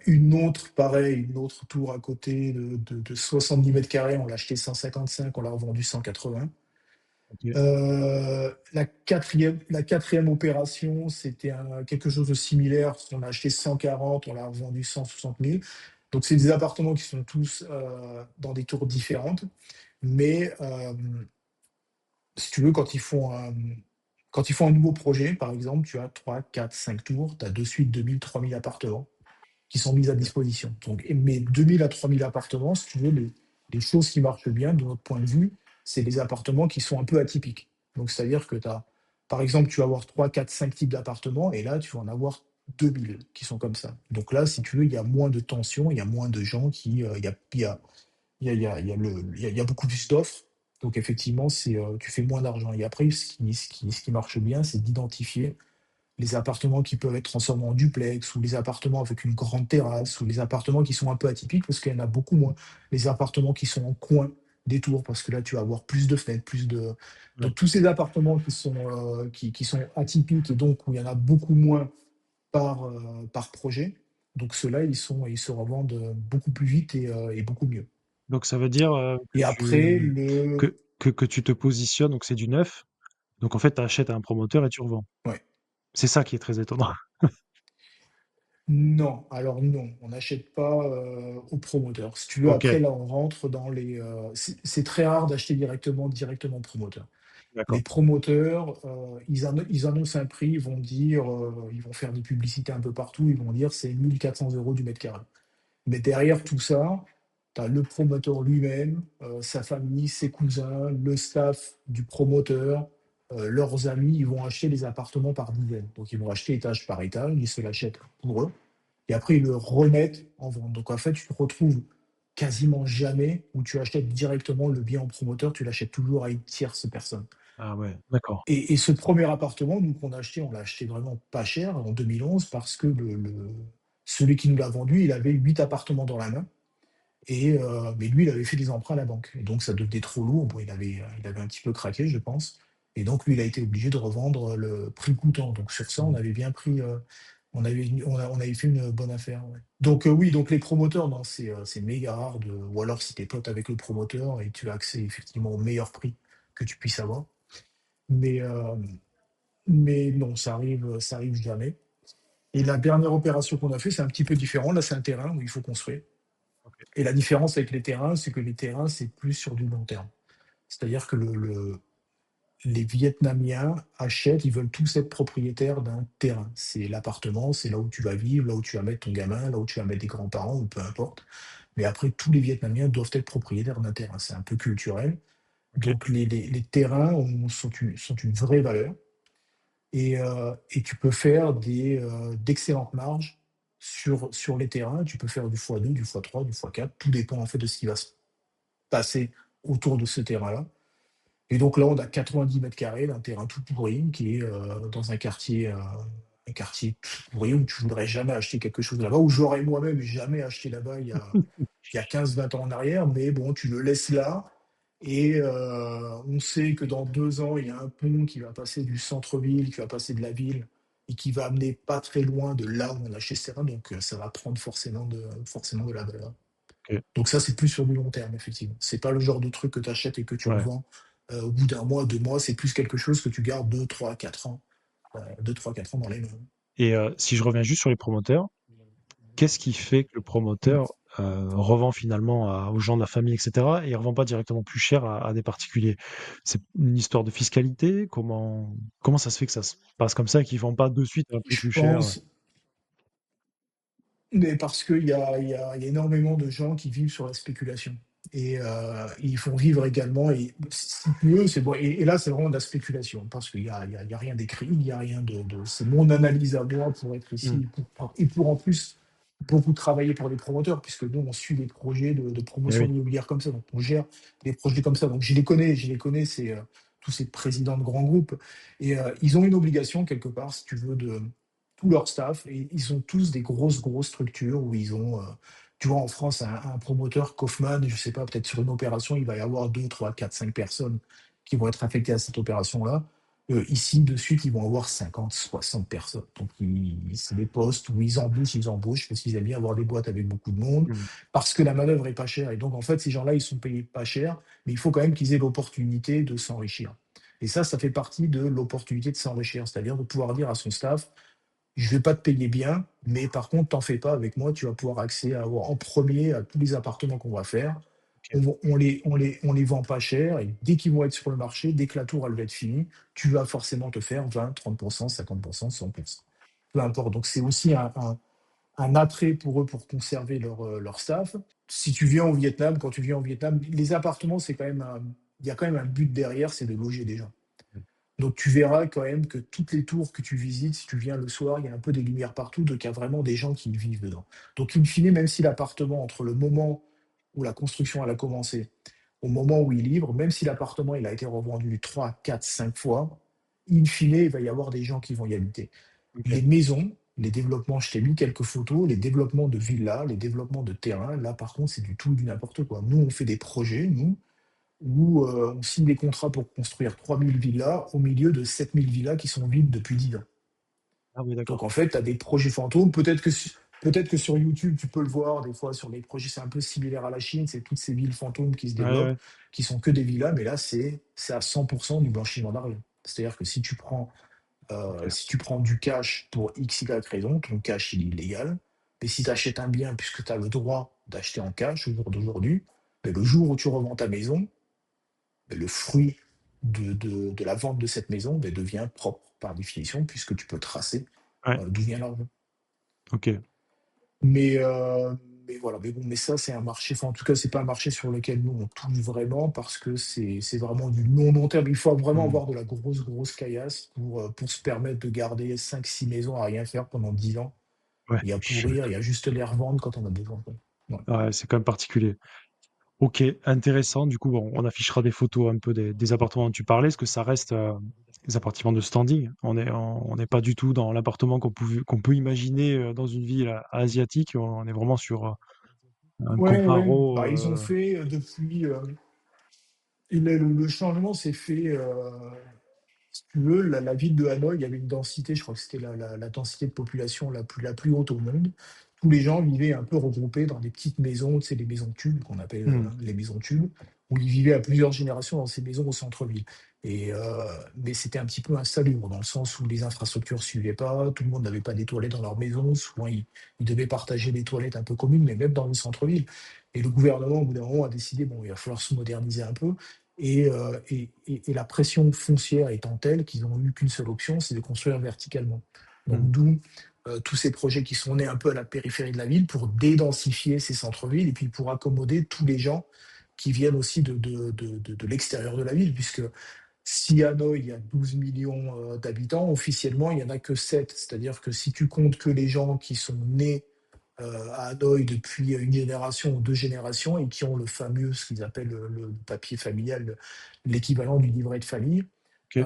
Une autre, pareil, une autre tour à côté de 70 mètres carrés, on l'a acheté 155, on l'a revendu 180. OK, La quatrième opération, c'était quelque chose de similaire. On a acheté 140, on l'a revendu 160 000. Donc, c'est des appartements qui sont tous dans des tours différentes. Mais si tu veux, quand ils font un nouveau projet, par exemple, tu as 3, 4, 5 tours, tu as de suite 2000, 3000 appartements qui sont mises à OK, disposition. Donc, mais 2000 à 3000 appartements, si tu veux, les choses qui marchent bien, de notre point de vue, c'est les appartements qui sont un peu atypiques. Donc, c'est-à-dire que par exemple, tu vas avoir 3, 4, 5 types d'appartements, et là, tu vas en avoir 2000 qui sont comme ça. Donc là, si tu veux, il y a moins de tension, il y a moins de gens il y a beaucoup plus d'offres. Donc effectivement, tu fais moins d'argent. Et après, ce qui marche bien, c'est d'identifier les appartements qui peuvent être transformés en duplex, ou les appartements avec une grande terrasse, ou les appartements qui sont un peu atypiques, parce qu'il y en a beaucoup moins. Les appartements qui sont en coin des tours, parce que là, tu vas avoir plus de fenêtres, plus de. ouais. Donc, tous ces appartements qui sont atypiques et donc où il y en a beaucoup moins par projet, donc ceux-là, ils se revendent beaucoup plus vite et beaucoup mieux. Donc ça veut dire, Et après, que tu te positionnes donc c'est du neuf, donc en fait tu achètes à un promoteur et tu revends? ouais. C'est ça qui est très étonnant. Non, alors non, on n'achète pas au promoteur. Si tu veux, après, OK, là, on rentre dans les. C'est très rare d'acheter directement au promoteur. Les d'accord. promoteurs, ils annoncent un prix, ils vont faire des publicités un peu partout, ils vont dire c'est 1 400 € du mètre carré. Mais derrière tout ça, tu as le promoteur lui-même, sa famille, ses cousins, le staff du promoteur, leurs amis, ils vont acheter les appartements par dizaines. Donc ils vont acheter étage par étage, ils se l'achètent pour eux, et après ils le remettent en vente. Donc en fait, tu te retrouves quasiment jamais où tu achètes directement le bien en promoteur, tu l'achètes toujours à une tierce personne. Ah ouais, d'accord. Et ce premier appartement, nous, qu'on a acheté, on l'a acheté vraiment pas cher en 2011 parce que celui qui nous l'a vendu, il avait 8 appartements dans la main. Mais lui, il avait fait des emprunts à la banque. Et donc, ça devenait trop lourd. Bon, il avait un petit peu craqué, je pense. Et donc, lui, il a été obligé de revendre le prix coûtant. Donc, sur ça, on Mmh. avait bien pris, on avait fait une bonne affaire. Ouais. Donc, oui, donc les promoteurs, non, c'est méga rare. Ou alors, si tu es pote avec le promoteur et tu as accès effectivement au meilleur prix que tu puisses avoir. Mais, euh, mais non, ça arrive jamais. Et la dernière opération qu'on a fait, c'est un petit peu différent. Là, c'est un terrain où il faut construire. OK. Et la différence avec les terrains, c'est que les terrains, c'est plus sur du long terme. C'est-à-dire que les Vietnamiens achètent, ils veulent tous être propriétaires d'un terrain. C'est l'appartement, c'est là où tu vas vivre, là où tu vas mettre ton gamin, là où tu vas mettre des grands-parents, ou peu importe. Mais après, tous les Vietnamiens doivent être propriétaires d'un terrain. C'est un peu culturel. OK. Donc les terrains sont une vraie valeur. Et tu peux faire d'excellentes marges sur les terrains. Tu peux faire du x2, du x3, du x4. Tout dépend en fait de ce qui va se passer autour de ce terrain-là. Et donc là, on a 90 mètres carrés d'un terrain tout pourri qui est dans un quartier tout pourri où tu voudrais jamais acheter quelque chose là-bas, où j'aurais moi-même jamais acheté là-bas il y a 15-20 ans en arrière, mais bon, tu le laisses là. Et on sait que dans 2 ans, il y a un pont qui va passer du centre-ville, qui va passer de la ville, et qui va amener pas très loin de là où on a acheté ce terrain. Donc ça va prendre forcément de la valeur. OK. Donc ça, c'est plus sur du long terme, effectivement. C'est pas le genre de truc que tu achètes et que tu Ouais. revends au bout d'un mois, 2 mois. C'est plus quelque chose que tu gardes 2, 3, 4 ans, 2, 3, 4 ans dans les mains. Et si je reviens juste sur les promoteurs, qu'est-ce qui fait que le Mm. promoteur, revend finalement aux gens de la famille et cetera et il revend pas directement plus cher à des particuliers? C'est une histoire de fiscalité? Comment ça se fait que ça se passe comme ça et qu'ils vendent pas de suite à un prix Je plus cher? pense, mais parce qu'il y a énormément de gens qui vivent sur la spéculation. Et ils font vivre également, et si tu veux, c'est bon. Et là, c'est vraiment de la spéculation, parce qu'il y a rien d'écrit, il n'y a rien c'est mon analyse à moi pour être Mmh. ici, et pour en plus beaucoup travailler pour les promoteurs, puisque nous, on suit des projets de Eh promotion oui. immobilière comme ça, donc on gère des projets comme ça. Donc je les connais, tous ces présidents de grands groupes, et ils ont une obligation quelque part, si tu veux, de tout leur staff, et ils ont tous des grosses, grosses structures où ils ont, tu vois, en France, un promoteur, Kaufmann, je sais pas, peut-être sur une opération, il va y avoir 2, 3, 4, 5 personnes qui vont être affectées à cette opération-là. Ici, de suite, ils vont avoir 50, 60 personnes. Donc, c'est des postes où ils embauchent, parce qu'ils aiment bien avoir des boîtes avec beaucoup de monde, Mmh. parce que la manœuvre est pas chère. Et donc, en fait, ces gens-là, ils sont payés pas cher, mais il faut quand même qu'ils aient l'opportunité de s'enrichir. Et ça fait partie de l'opportunité de s'enrichir, c'est-à-dire de pouvoir dire à son staff, je vais pas te payer bien, mais par contre, t'en fais pas avec moi, tu vas pouvoir accéder à avoir en premier à tous les appartements qu'on va faire. OK. On les vend pas cher, et dès qu'ils vont être sur le marché, dès que la tour elle va être finie, tu vas forcément te faire 20, 30%, 50%, 100%. Peu importe. Donc c'est aussi un attrait pour eux pour conserver leur staff. Si tu viens au Vietnam, quand tu viens au Vietnam, les appartements, il y a quand même un but derrière, c'est de loger des gens. Mmh. Donc tu verras quand même que toutes les tours que tu visites, si tu viens le soir, il y a un peu des lumières partout, donc il y a vraiment des gens qui vivent dedans. Donc in fine, même si l'appartement, entre le moment où la construction elle a commencé, au moment où il est libre, même si l'appartement il a été revendu 3, 4, 5 fois, in fine, il va y avoir des gens qui vont y habiter. OK. Les maisons, les développements, je t'ai mis quelques photos, les développements de villas, les développements de terrains, là par contre c'est du tout et du n'importe quoi. Nous, on fait des projets, nous, où on signe des contrats pour construire 3000 villas au milieu de 7000 villas qui sont vides depuis 10 ans. Ah oui, Donc d'accord. en fait, tu as des projets fantômes. Peut-être que sur YouTube, tu peux le voir des fois sur les projets, c'est un peu similaire à la Chine, c'est toutes ces villes fantômes qui se Ouais, développent, ouais. qui sont que des villas, mais là, c'est à 100% du blanchiment d'argent. C'est-à-dire que OK. si tu prends du cash pour X, Y raison, ton cash, il est illégal. Mais si tu achètes un bien, puisque tu as le droit d'acheter en cash au jour d'aujourd'hui, ben, le jour où tu revends ta maison, le fruit de la vente de cette maison devient propre par définition, puisque tu peux tracer Ouais. d'où vient l'argent. OK. Mais, euh, mais voilà, mais bon, mais ça, c'est un marché, enfin, en tout cas, c'est pas un marché sur lequel nous, on touche vraiment parce que c'est vraiment du non long terme. Il faut vraiment Mmh. avoir de la grosse, grosse caillasse pour se permettre de garder 5 6 maisons à rien faire pendant 10 ans Ouais, et à oui, pourrir et à juste les revendre quand on a besoin, quoi. Ouais. ouais, c'est quand même particulier. OK, intéressant. Du coup, bon, on affichera des photos un peu des appartements dont tu parlais. Est-ce que ça reste, des appartements de standing? On n'est pas du tout dans l'appartement qu'on peut imaginer, dans une ville, asiatique. On est vraiment sur, un Ouais, ouais, comparo, bah, ils ont fait, depuis, et le changement s'est fait, si tu veux, la ville de Hanoï, il y avait une densité, je crois que c'était la densité de population la plus haute au monde. Tous les gens vivaient un peu regroupés dans des petites maisons, tu sais, les maisons tubes qu'on appelle, mmh, les maisons tubes, où ils vivaient à plusieurs générations dans ces maisons au centre-ville. Et mais c'était un petit peu insalubre dans le sens où les infrastructures suivaient pas, tout le monde n'avait pas des toilettes dans leur maison, souvent ils devaient partager des toilettes un peu communes, mais même dans le centre-ville. Et le gouvernement, au bout d'un moment, a décidé, bon, il va falloir se moderniser un peu. Et la pression foncière étant telle qu'ils n'ont eu qu'une seule option, c'est de construire verticalement. Donc mmh, d'où tous ces projets qui sont nés un peu à la périphérie de la ville pour dédensifier ces centres-villes et puis pour accommoder tous les gens qui viennent aussi de l'extérieur de la ville, puisque si Hanoï, il y a 12 millions d'habitants, officiellement, il n'y en a que 7. C'est-à-dire que si tu comptes que les gens qui sont nés à Hanoï depuis une génération ou 2 générations et qui ont le fameux, ce qu'ils appellent le papier familial, l'équivalent du livret de famille. OK.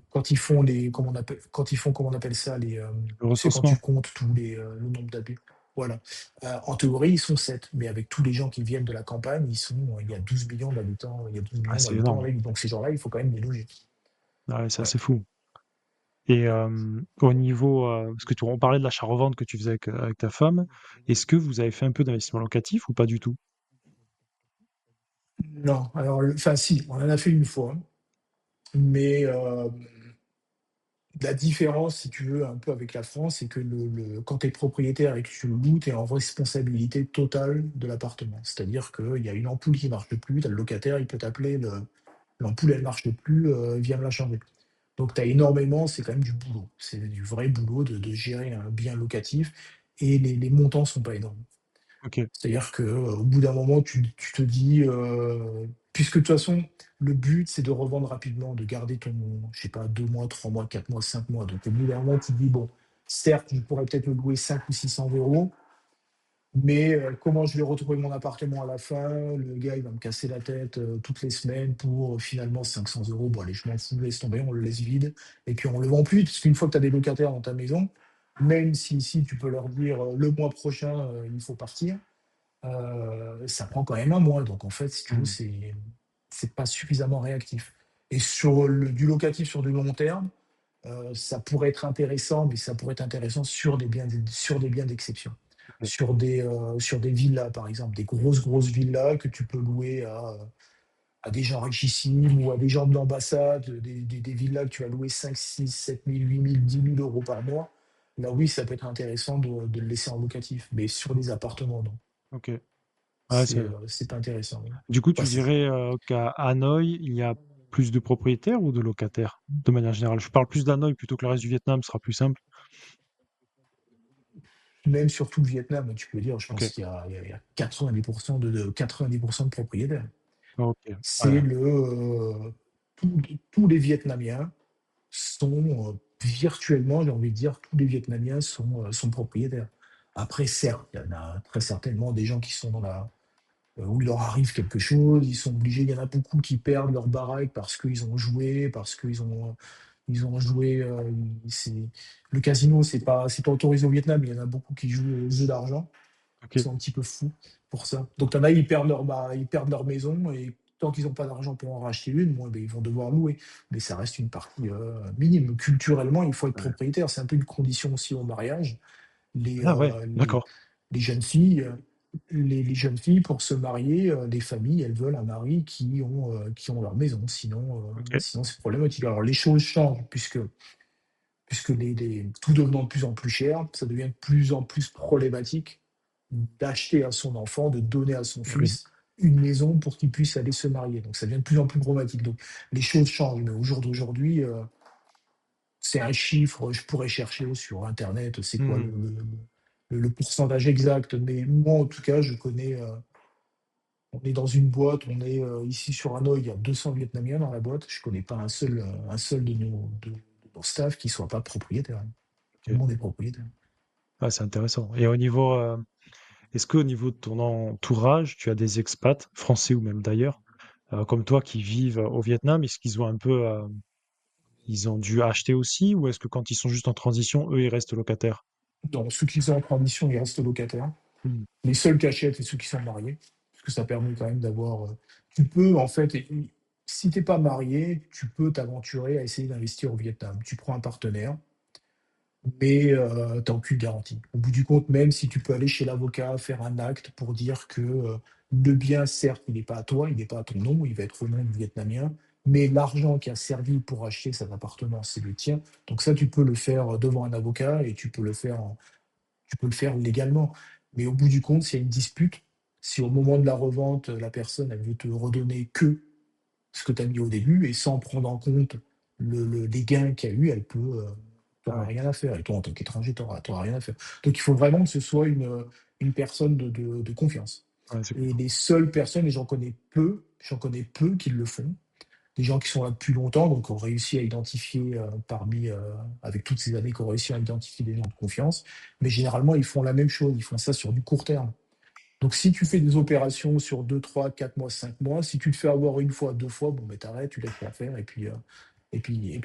Quand ils font les, quand ils font, comment on appelle ça, Le tu sais, quand tu recensement? comptes le nombre d'habitants. Voilà. En théorie, ils sont 7, mais avec tous les gens qui viennent de la campagne, il y a 12 millions d'habitants, il y a 12 Ah, millions c'est d'habitants dans énorme. la ville. Donc ces gens-là, il faut quand même les loger. Ah ouais, c'est Ouais. assez fou. Et au niveau, parce que tu on parlait de l'achat-revente que tu faisais avec ta femme. Est-ce que vous avez fait un peu d'investissement locatif ou pas du tout? Non, alors, enfin si, on en a fait une fois, mais la différence, si tu veux, un peu avec la France, c'est que quand tu es propriétaire et que tu le loues, tu es en responsabilité totale de l'appartement. C'est-à-dire qu'il y a une ampoule qui marche plus, tu as le locataire, il peut t'appeler, l'ampoule, elle marche plus, viens me la changer. Donc tu as énormément, c'est quand même du boulot. C'est du vrai boulot de gérer un bien locatif et les montants sont pas énormes. OK. C'est-à-dire que, au bout d'un moment, tu te dis, puisque de toute façon, le but, c'est de revendre rapidement, de garder ton, je sais pas, 2 mois, 3 mois, 4 mois, 5 mois. Donc au bout d'un moment, tu te dis: «Bon, certes, je pourrais peut-être le louer 500 ou 600 €, mais comment je vais retrouver mon appartement à la fin? Le gars, il va me casser la tête, toutes les semaines pour, finalement 500 €. Bon allez, je m'en fous, laisse tomber, on le laisse vide et puis on le vend plus». Parce qu'une fois que tu as des locataires dans ta maison, même si ici tu peux leur dire, «Le mois prochain, il faut partir», ça prend quand même un mois. Donc en fait, si tu veux, Mmh. c'est pas suffisamment réactif. Et sur du locatif sur du long terme, ça pourrait être intéressant, mais ça pourrait être intéressant sur des biens d'exception. OK. Sur des villas, par exemple, des grosses, grosses villas que tu peux louer à des gens richissimes ou à des gens de l'ambassade, des villas que tu vas louer 5 6 7 000 8 000 10 000 € par mois. Là, oui, ça peut être intéressant de le laisser en locatif, mais sur des appartements, non. OK. Ouais, C'est pas intéressant, oui. du coup, Bah, tu dirais, qu'à Hanoï, il y a plus de propriétaires ou de locataires? De manière générale. Je parle plus d'Hanoï plutôt que le reste du Vietnam, ce sera plus simple. même sur tout le Vietnam, tu peux dire, je pense OK. qu'il y a 90% de 90% de propriétaires. OK. C'est Ouais. tous les Vietnamiens sont, virtuellement, j'ai envie de dire, tous les Vietnamiens sont propriétaires. Après, certes, il y en a très certainement des gens qui sont où il leur arrive quelque chose, ils sont obligés, il y en a beaucoup qui perdent leur baraque parce qu'ils ont joué, parce qu'ils ont joué, le casino, c'est pas autorisé au Vietnam, il y en a beaucoup qui jouent aux jeux d'argent. Ils OK. sont un petit peu fous pour ça. Donc tu en as, ils perdent leur maison et tant qu'ils ont pas d'argent pour en racheter une, bon, beh, ils vont devoir louer. Mais ça reste une partie, minime. Culturellement, il faut être Ouais. propriétaire. C'est un peu une condition aussi au mariage. Les, Ah ouais, heu, les d'accord. les jeunes filles, les jeunes filles pour se marier, les familles, elles veulent un mari qui ont leur maison. OK. Sinon c'est problématique. Alors les choses changent puisque tout devenant de plus en plus cher, ça devient de plus en plus problématique d'acheter à son enfant, de donner à son Eh oui. fils une maison pour qu'il puisse aller se marier. Donc ça devient de plus en plus problématique. Donc les choses changent, mais au jour d'aujourd'hui, c'est un chiffre, je pourrais chercher sur internet, c'est quoi Mmh. le pourcentage exact, mais moi, en tout cas, je connais, on est dans une boîte, on est ici sur Hanoï, il y a 200 Vietnamiens dans la boîte. Je connais pas un seul de nos staff qui soit pas propriétaire. Tout le OK. monde est propriétaire. Ah, c'est intéressant. Et au niveau, est-ce qu'au niveau de ton entourage, tu as des expats, français ou même d'ailleurs, comme toi qui vivent au Vietnam? Est-ce qu'ils ont un peu, ils ont dû acheter aussi ou est-ce que quand ils sont juste en transition, eux, ils restent locataires? Dans ceux qui sont en transition, ils restent locataires. Mmh. Les seuls qui achètent, c'est ceux qui sont mariés, parce que ça permet quand même d'avoir. Tu peux, en fait, si t'es pas marié, tu peux t'aventurer à essayer d'investir au Vietnam. Tu prends un partenaire, mais tu aucune garantie. Au bout du compte, même si tu peux aller chez l'avocat, faire un acte pour dire que le bien, certes, il n'est pas à toi, il n'est pas à ton nom, il va être au nom du Vietnamien, mais l'argent qui a servi pour acheter cet appartement, c'est le tien. Donc ça, tu peux le faire devant un avocat et tu peux le faire légalement. Mais au bout du compte, s'il y a une dispute, si au moment de la revente, la personne, elle veut te redonner que ce que tu as mis au début et sans prendre en compte les gains qu'il y a eu, elle peut, tu Ah n'auras ouais, rien à faire. Et toi, en tant qu'étranger, tu n'auras rien à faire. Donc il faut vraiment que ce soit une personne de confiance. ouais, c'est Et clair. les seules personnes, et j'en connais peu qui le font, des gens qui sont là depuis longtemps, donc qui ont réussi à identifier avec toutes ces années, qui ont réussi à identifier des gens de confiance. Mais généralement, ils font la même chose, ils font ça sur du court terme. Donc si tu fais des opérations sur 2, 3, 4 mois, 5 mois, si tu te fais avoir une fois, 2 fois, bon, ben t'arrêtes, tu laisses faire et puis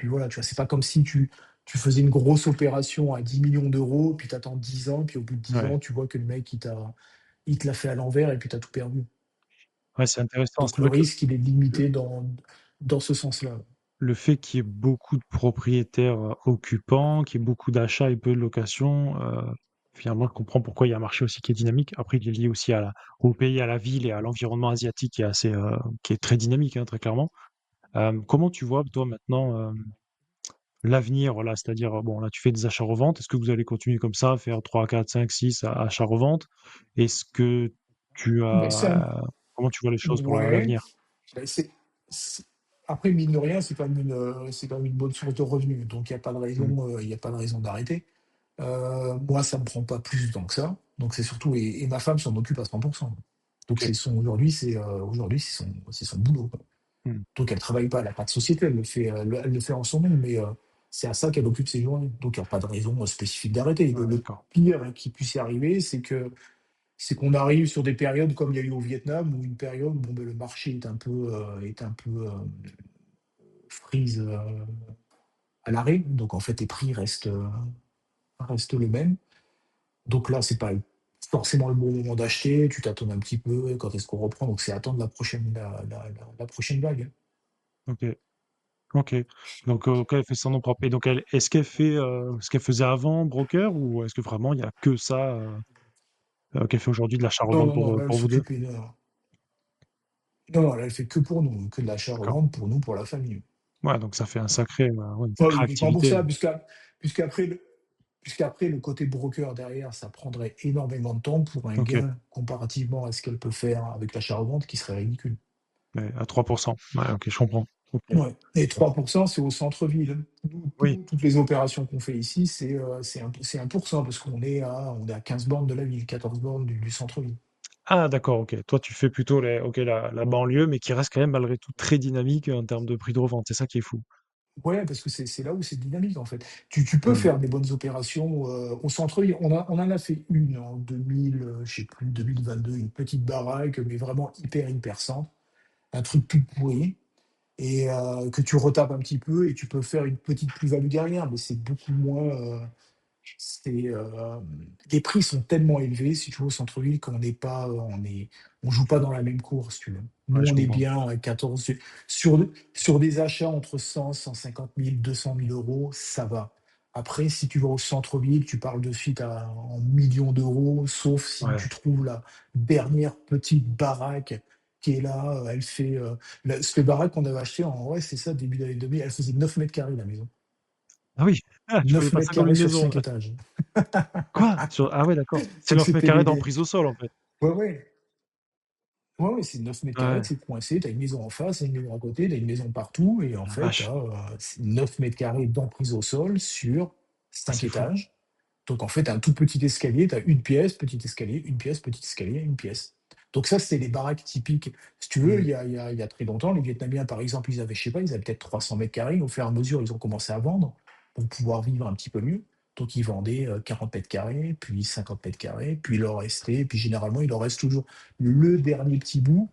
voilà, tu vois? C'est pas comme si tu faisais une grosse opération à 10 millions d'euros, puis tu attends 10 ans, puis au bout de 10 Ouais, ans, tu vois que le mec, il te l'a fait à l'envers et puis tu as tout perdu. ouais, c'est intéressant. Donc C'est le vrai que risque, il est le limité dans ce sens-là. le fait qu'il y ait beaucoup de propriétaires, occupants, qu'il y ait beaucoup d'achats et peu de locations, finalement, je comprends pourquoi il y a un marché aussi qui est dynamique. Après, il est lié aussi au pays, à la ville et à l'environnement asiatique qui est assez, qui est très dynamique, hein, très clairement. Comment tu vois, toi, maintenant, l'avenir? Voilà, c'est-à-dire, bon, là, tu fais des achats-reventes. Est-ce que vous allez continuer comme ça, faire 3, 4, 5, 6 achats-reventes? Est-ce que tu Mais c'est un comment tu vois les choses pour Ouais, l'avenir? bah, c'est après mine de rien, c'est quand même une bonne source de revenus, donc Mmh. il y a pas de raison d'arrêter. Moi, ça me prend pas plus de temps que ça, donc c'est surtout et ma femme s'en occupe à 100. Donc OK. aujourd'hui, c'est son boulot, quoi. Mmh. Donc elle travaille pas, elle a pas de société, elle le fait en son nom, mais c'est à ça qu'elle occupe ses journées. Donc il y a pas de raison, spécifique d'arrêter. Ouais, Le d'accord. pire qui puisse y arriver, c'est qu'on arrive sur des périodes comme il y a eu au Vietnam, où une période, bon, ben, le marché est un peu freeze à l'arrêt. Donc en fait, les prix restent le même. Donc là, c'est pas forcément le bon moment d'acheter. Tu tâtonnes un petit peu. Quand est-ce qu'on reprend? Donc c'est attendre la prochaine vague. OK. OK. Donc, OK, elle fait son nom propre et donc elle est-ce qu'elle fait, ce qu'elle faisait avant, broker ou est-ce que vraiment il y a que ça, qu'elle fait aujourd'hui de Non, l'achat-revente non, non, là, elle pour vous 2? s'occupe énormément. Non, non, là, elle fait que pour nous, que de D'accord. l'achat-revente pour nous, pour la famille. Ouais, donc ça fait un sacré, ouais, une Pas sacrée uniquement pour activité. ça, puisqu'après, le côté broker derrière, ça prendrait énormément de temps pour un OK, gain comparativement à ce qu'elle peut faire avec l'achat-revente qui serait ridicule. mais à 3. Ouais, OK, je comprends. OK. Ouais. Et OK. 3%, c'est au centre-ville. Oui. Toutes les opérations qu'on fait ici, c'est 1%, parce on est à 15 bornes de la ville, 14 bornes du centre-ville. Ah d'accord, OK. Toi, tu fais plutôt les OK, la banlieue, mais qui reste quand même malgré tout très dynamique en termes de prix de revente. C'est ça qui est fou. Ouais, parce que c'est là où c'est dynamique, en fait. Tu peux Mmh. faire des bonnes opérations au centre-ville. On en a fait une en 2000, je sais plus, 2022, une petite baraque, mais vraiment hyper, hyper simple. Un truc tout pourri et que tu retapes un petit peu et tu peux faire une petite plus-value derrière, mais c'est beaucoup moins, c'est, les prix sont tellement élevés, si tu veux, au centre-ville, qu'on n'est pas, on joue pas dans la même cour, si tu veux. Nous, Ouais, je on est comprends. bien à 14 sur des achats entre 100-150 000, 200 000 euros, ça va. Après, si tu vas au centre-ville, tu parles de suite en millions d'euros, sauf si Ouais. tu trouves la dernière petite baraque qui est là, elle fait, cette baraque qu'on avait achetée ouais, c'est ça, début d'année 2000, elle faisait 9 mètres carrés, la maison. Ah oui! Ah, je voyais neuf pas mètres ça comme carrés une sur maison. 5 étages. Quoi? Ah ouais, d'accord. C'est Donc 9 c'était carrés d'emprise au sol, en fait? ouais, ouais. Ouais, ouais, c'est 9 mètres carrés, Ouais. c'est coincé, tu as une maison en face, tu une maison à côté, tu as une maison partout et en La fait, tu vache. as, 9 mètres carrés d'emprise au sol sur Ah, 5 c'est fou. étages. Donc en fait, tu as un tout petit escalier, tu as une pièce, petit escalier, une pièce, petit escalier, une pièce. Donc ça, c'était les baraques typiques. Si tu veux, Mmh. il y a très longtemps, les Vietnamiens, par exemple, ils avaient, je sais pas, ils avaient peut-être 300 mètres carrés. Au fur et à mesure, ils ont commencé à vendre pour pouvoir vivre un petit peu mieux. Donc ils vendaient 40 mètres carrés, puis 50 mètres carrés, puis il leur restait, puis généralement, il leur reste toujours le dernier petit bout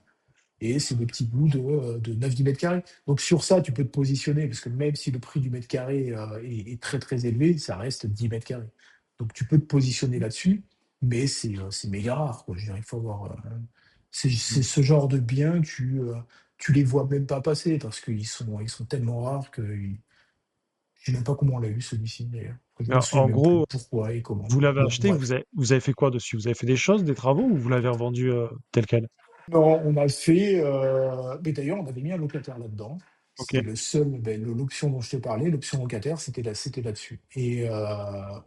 et c'est des petits bouts de 9-10 mètres carrés. Donc sur ça, tu peux te positionner, parce que même si le prix du mètre carré est très très élevé, ça reste 10 mètres carrés. Donc tu peux te positionner là-dessus, mais c'est méga rare, quoi. Je veux dire, il faut avoir. C'est Mmh. ce genre de biens, tu les vois même pas passer, parce ils sont tellement rares que je sais même pas comment on l'a eu celui-ci d'ailleurs. Je Mais me en souviens même plus gros, pourquoi et comment. vous l'avez Bon, acheté, bref. vous avez fait quoi dessus? Vous avez fait des choses, des travaux ou vous l'avez revendu tel quel? Non, on a fait, mais d'ailleurs, on avait mis un locataire là-dedans. Ok, C'était le seul, l'option dont je te parlais, l'option locataire, c'était là-dessus. Et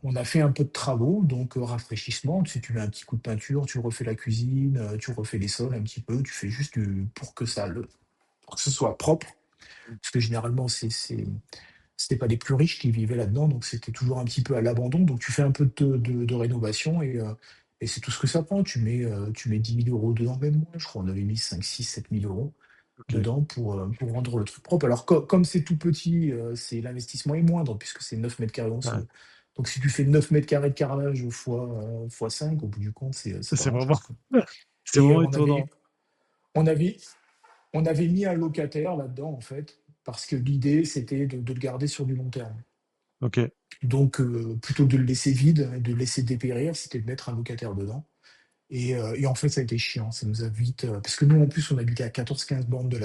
on a fait un peu de travaux, donc rafraîchissement. Tu sais, tu mets un petit coup de peinture, tu refais la cuisine, tu refais les sols un petit peu, tu fais juste pour que pour que ce soit propre. Parce que généralement, c'était pas les plus riches qui vivaient là-dedans, donc c'était toujours un petit peu à l'abandon. Donc tu fais un peu de rénovation et c'est tout ce que ça prend. Tu mets 10 000 euros dedans, même moi, je crois. On avait mis 5, 6, 7 000 euros ok. dedans pour rendre le truc propre. Alors, comme c'est tout petit, l'investissement est moindre, puisque c'est 9 mètres carrés en Ouais. sol. Donc, si tu fais 9 mètres carrés de carrelage fois 5, au bout du compte, c'est pas C'est vraiment, grand-chose, quoi. c'est Et vraiment étonnant. on avait, on avait mis un locataire là-dedans, en fait, parce que l'idée, c'était de le garder sur du long terme. Ok. Donc, plutôt que de le laisser vide et de le laisser dépérir, c'était de mettre un locataire dedans. Et en fait, ça a été chiant. Ça nous a vite. Parce que nous, en plus, on habitait à 14-15 bornes de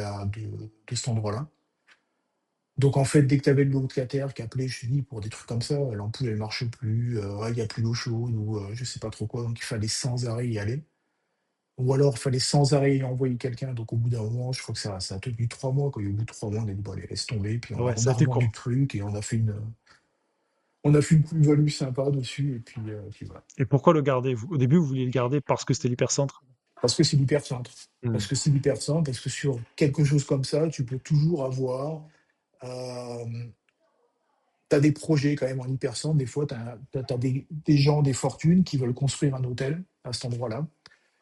cet endroit-là. Donc, en fait, dès que tu avais le locataire qui appelait, je te dis, pour des trucs comme ça, l'ampoule, elle marche plus, ouais, il n'y a plus d'eau chaude, ou je sais pas trop quoi. Donc, il fallait sans arrêt y aller. Ou alors, il fallait sans arrêt y envoyer quelqu'un. Donc, au bout d'un moment, je crois que ça a tenu 3 mois. Quoi. Et au bout de 3 mois, on a dit, bon, allez, laisse tomber. Puis, Ah ouais, on ça a a été revendu le court. truc et on a fait une plus-value sympa dessus. Et puis voilà. Et pourquoi le garder? Au début, vous vouliez le garder parce que c'était l'hypercentre. Parce que c'est l'hypercentre. Hmm. Parce que c'est l'hypercentre, parce que sur quelque chose comme ça, tu peux toujours avoir. Tu as des projets quand même en hypercentre. Des fois, tu as, des gens, des fortunes qui veulent construire un hôtel à cet endroit-là.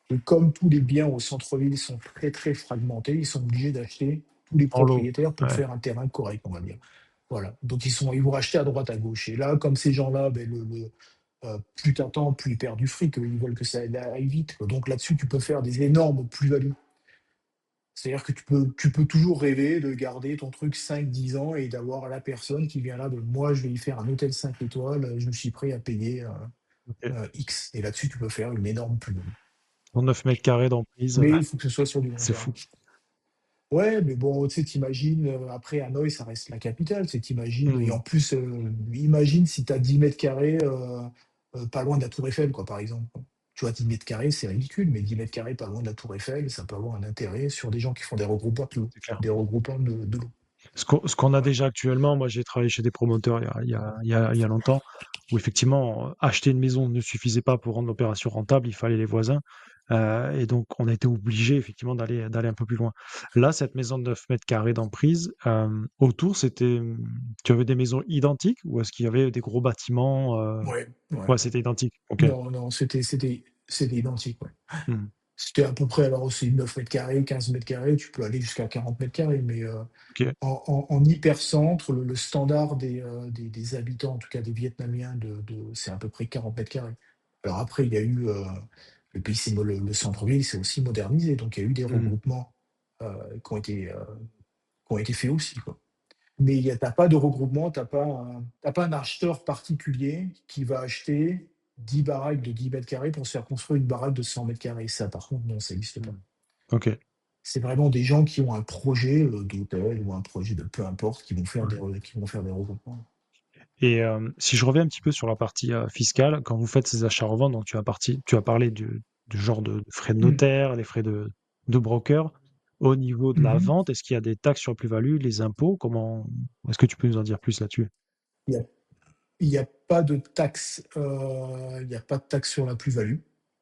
Et comme tous les biens au centre-ville sont très très fragmentés, ils sont obligés d'acheter tous les En lot. propriétaires pour Ouais. faire un terrain correct, on va dire. Voilà. Donc ils vont racheter à droite à gauche. Et là, comme ces gens-là, plus t'attends, plus ils perdent du fric. Ils veulent que ça aille vite, quoi. Donc là-dessus, tu peux faire des énormes plus-values. C'est-à-dire que tu peux toujours rêver de garder ton truc 5-10 ans et d'avoir la personne qui vient là de moi, je vais y faire un hôtel 5 étoiles, je suis prêt à payer Ok. X. Et là-dessus, tu peux faire une énorme plus-value. Pour 9 mètres carrés d'emprise, Mais il faut que ce soit sur du long c'est terme. fou. Ouais, mais bon, tu sais, t'imagines, après Hanoï, ça reste la capitale, tu sais, t'imagines, et Hmm. en plus, imagine si tu as 10 mètres carrés, pas loin de la Tour Eiffel, quoi, par exemple. Tu vois, 10 mètres carrés, c'est ridicule, mais 10 mètres carrés pas loin de la Tour Eiffel, ça peut avoir un intérêt sur des gens qui font C'est clair. des regroupements de l'eau. Ce qu'on a déjà actuellement, moi j'ai travaillé chez des promoteurs il y a longtemps, où effectivement, acheter une maison ne suffisait pas pour rendre l'opération rentable, il fallait les voisins. Et donc on a été obligé effectivement d'aller un peu plus loin. Là, cette maison de 9 mètres carrés d'emprise, autour, tu avais des maisons identiques ou est-ce qu'il y avait des gros bâtiments? Ouais, ouais, Ouais, ouais. c'était identique. Ok. Non, non, c'était identique, ouais. Hmm. C'était à peu près, alors c'est 9 mètres carrés, 15 mètres carrés, tu peux aller jusqu'à 40 mètres carrés, mais Ok. en hypercentre, le standard des habitants, en tout cas des Vietnamiens, c'est à peu près 40 mètres carrés. Alors après, il y a eu, le pays, le centre-ville, c'est aussi modernisé, donc il y a eu des Hmm. regroupements qui ont été faits aussi, quoi. Mais t'as pas de regroupement, t'as pas un acheteur particulier qui va acheter 10 baraques de 10 mètres carrés pour se faire construire une baraque de 100 mètres carrés. Ça, par contre, non, ça n'existe pas. Hmm. Ok. C'est vraiment des gens qui ont un projet d'hôtel ou un projet de peu importe, Ouais. qui vont faire des regroupements. Et si je reviens un petit peu sur la partie fiscale, quand vous faites ces achats-reventes, donc tu as parlé du genre de frais de Mm. notaire, les frais de broker. Au niveau de la Mhm. vente, est-ce qu'il y a des taxes sur plus-value, les impôts? Comment est-ce que tu peux nous en dire plus là-dessus? Il y a, il y a pas de taxe, il y a pas de taxe sur la plus-value.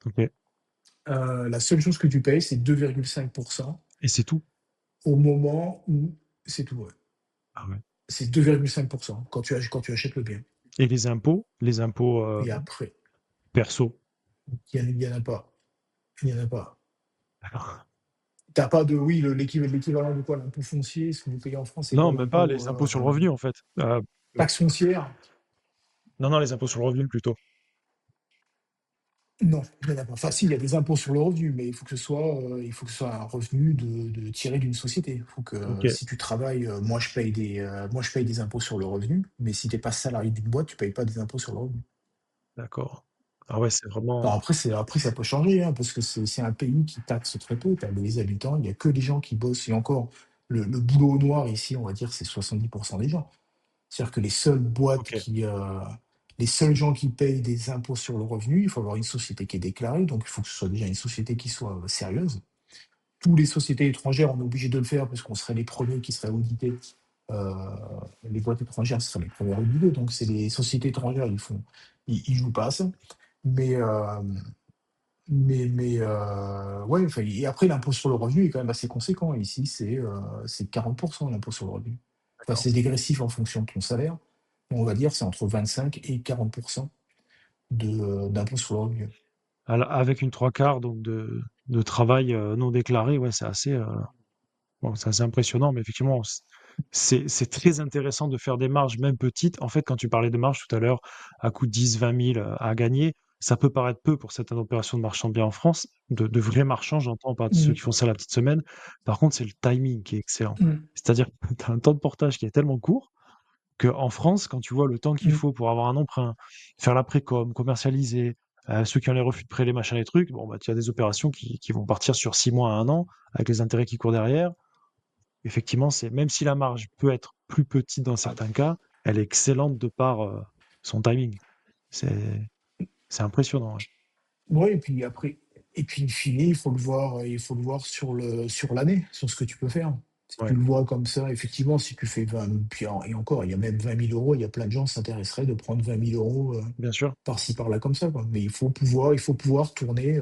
Ok. La seule chose que tu payes, c'est 2,5% Et c'est tout? au moment où c'est tout. Ouais. Ah ouais. C'est 2,5% quand tu achètes le bien. Et les impôts Et après, perso. il y en a pas. Il y en a pas. D'accord. T'as pas de, oui, l'équivalent de quoi? L'impôt foncier, ce que vous payez en France, c'est quoi Non, même pas l'impôt les impôts sur le revenu en fait. taxe foncière? Non, non, les impôts sur le revenu plutôt. Non, il y en a pas. Enfin, si, il y a des impôts sur le revenu, mais il faut que ce soit un revenu tiré d'une société. Il faut que OK, si tu travailles, moi je paye des impôts sur le revenu, mais si t'es pas salarié d'une boîte, tu payes pas des impôts sur le revenu. d'accord. Ah ouais, c'est Alors vraiment après ça peut changer, hein, parce que c'est un pays qui taxe très peu. Tu as les habitants, il y a que des gens qui bossent et encore le boulot au noir ici, on va dire, c'est 70 des gens. C'est-à-dire que OK, les seuls gens qui payent des impôts sur le revenu, il faut avoir une société qui est déclarée, donc il faut que ce soit déjà une société qui soit, sérieuse. Tous les sociétés étrangères, on est obligé de le faire parce qu'on serait les premiers qui seraient audités. Heu, les boîtes étrangères, ce seraient les premières auditées, donc c'est les sociétés étrangères, ils jouent pas à ça. Mais, ouais, enfin et après l'impôt sur le revenu est quand même assez conséquent. Ici, c'est 40 l'impôt sur le revenu. Enfin, d'accord. c'est dégressif en fonction de ton salaire. On va dire, c'est entre 25 et 40 d'impôt sur le revenu. Avec une 3/4 donc de travail, non déclaré, ouais, bon, c'est assez impressionnant, mais effectivement, c'est très intéressant de faire des marges, même petites. En fait, quand tu parlais de marge tout à l'heure, à coût de 10-20 000 à gagner, ça peut paraître peu pour certaines opérations de marchand de biens en France, de vrais marchands, j'entends, pas de ceux Mmh. qui font ça la petite semaine. Par contre, c'est le timing qui est excellent. Mmh. C'est-à-dire que tu as un temps de portage qui est tellement court qu'en France, quand tu vois le temps qu'il Mmh. faut pour avoir un emprunt, faire la précom, commercialiser, ceux qui ont les refus de prêt, les machins, les trucs, bon, bah, tu as des opérations qui vont partir sur 6 mois à 1 an, avec les intérêts qui courent derrière. Effectivement, c'est même si la marge peut être plus petite dans Ah, certains cas, elle est excellente de par, son timing. C'est c'est impressionnant, ouais. ouais et puis in fine, il faut le voir sur l'année, sur ce que tu peux faire. Si tu Ouais, le vois comme ça, effectivement, si tu fais 20 puis en et encore, il y a même 20 000 €, il y a plein de gens qui s'intéresseraient de prendre 20 000 €, bien sûr. par-ci par-là comme ça, quoi. Mais il faut pouvoir tourner,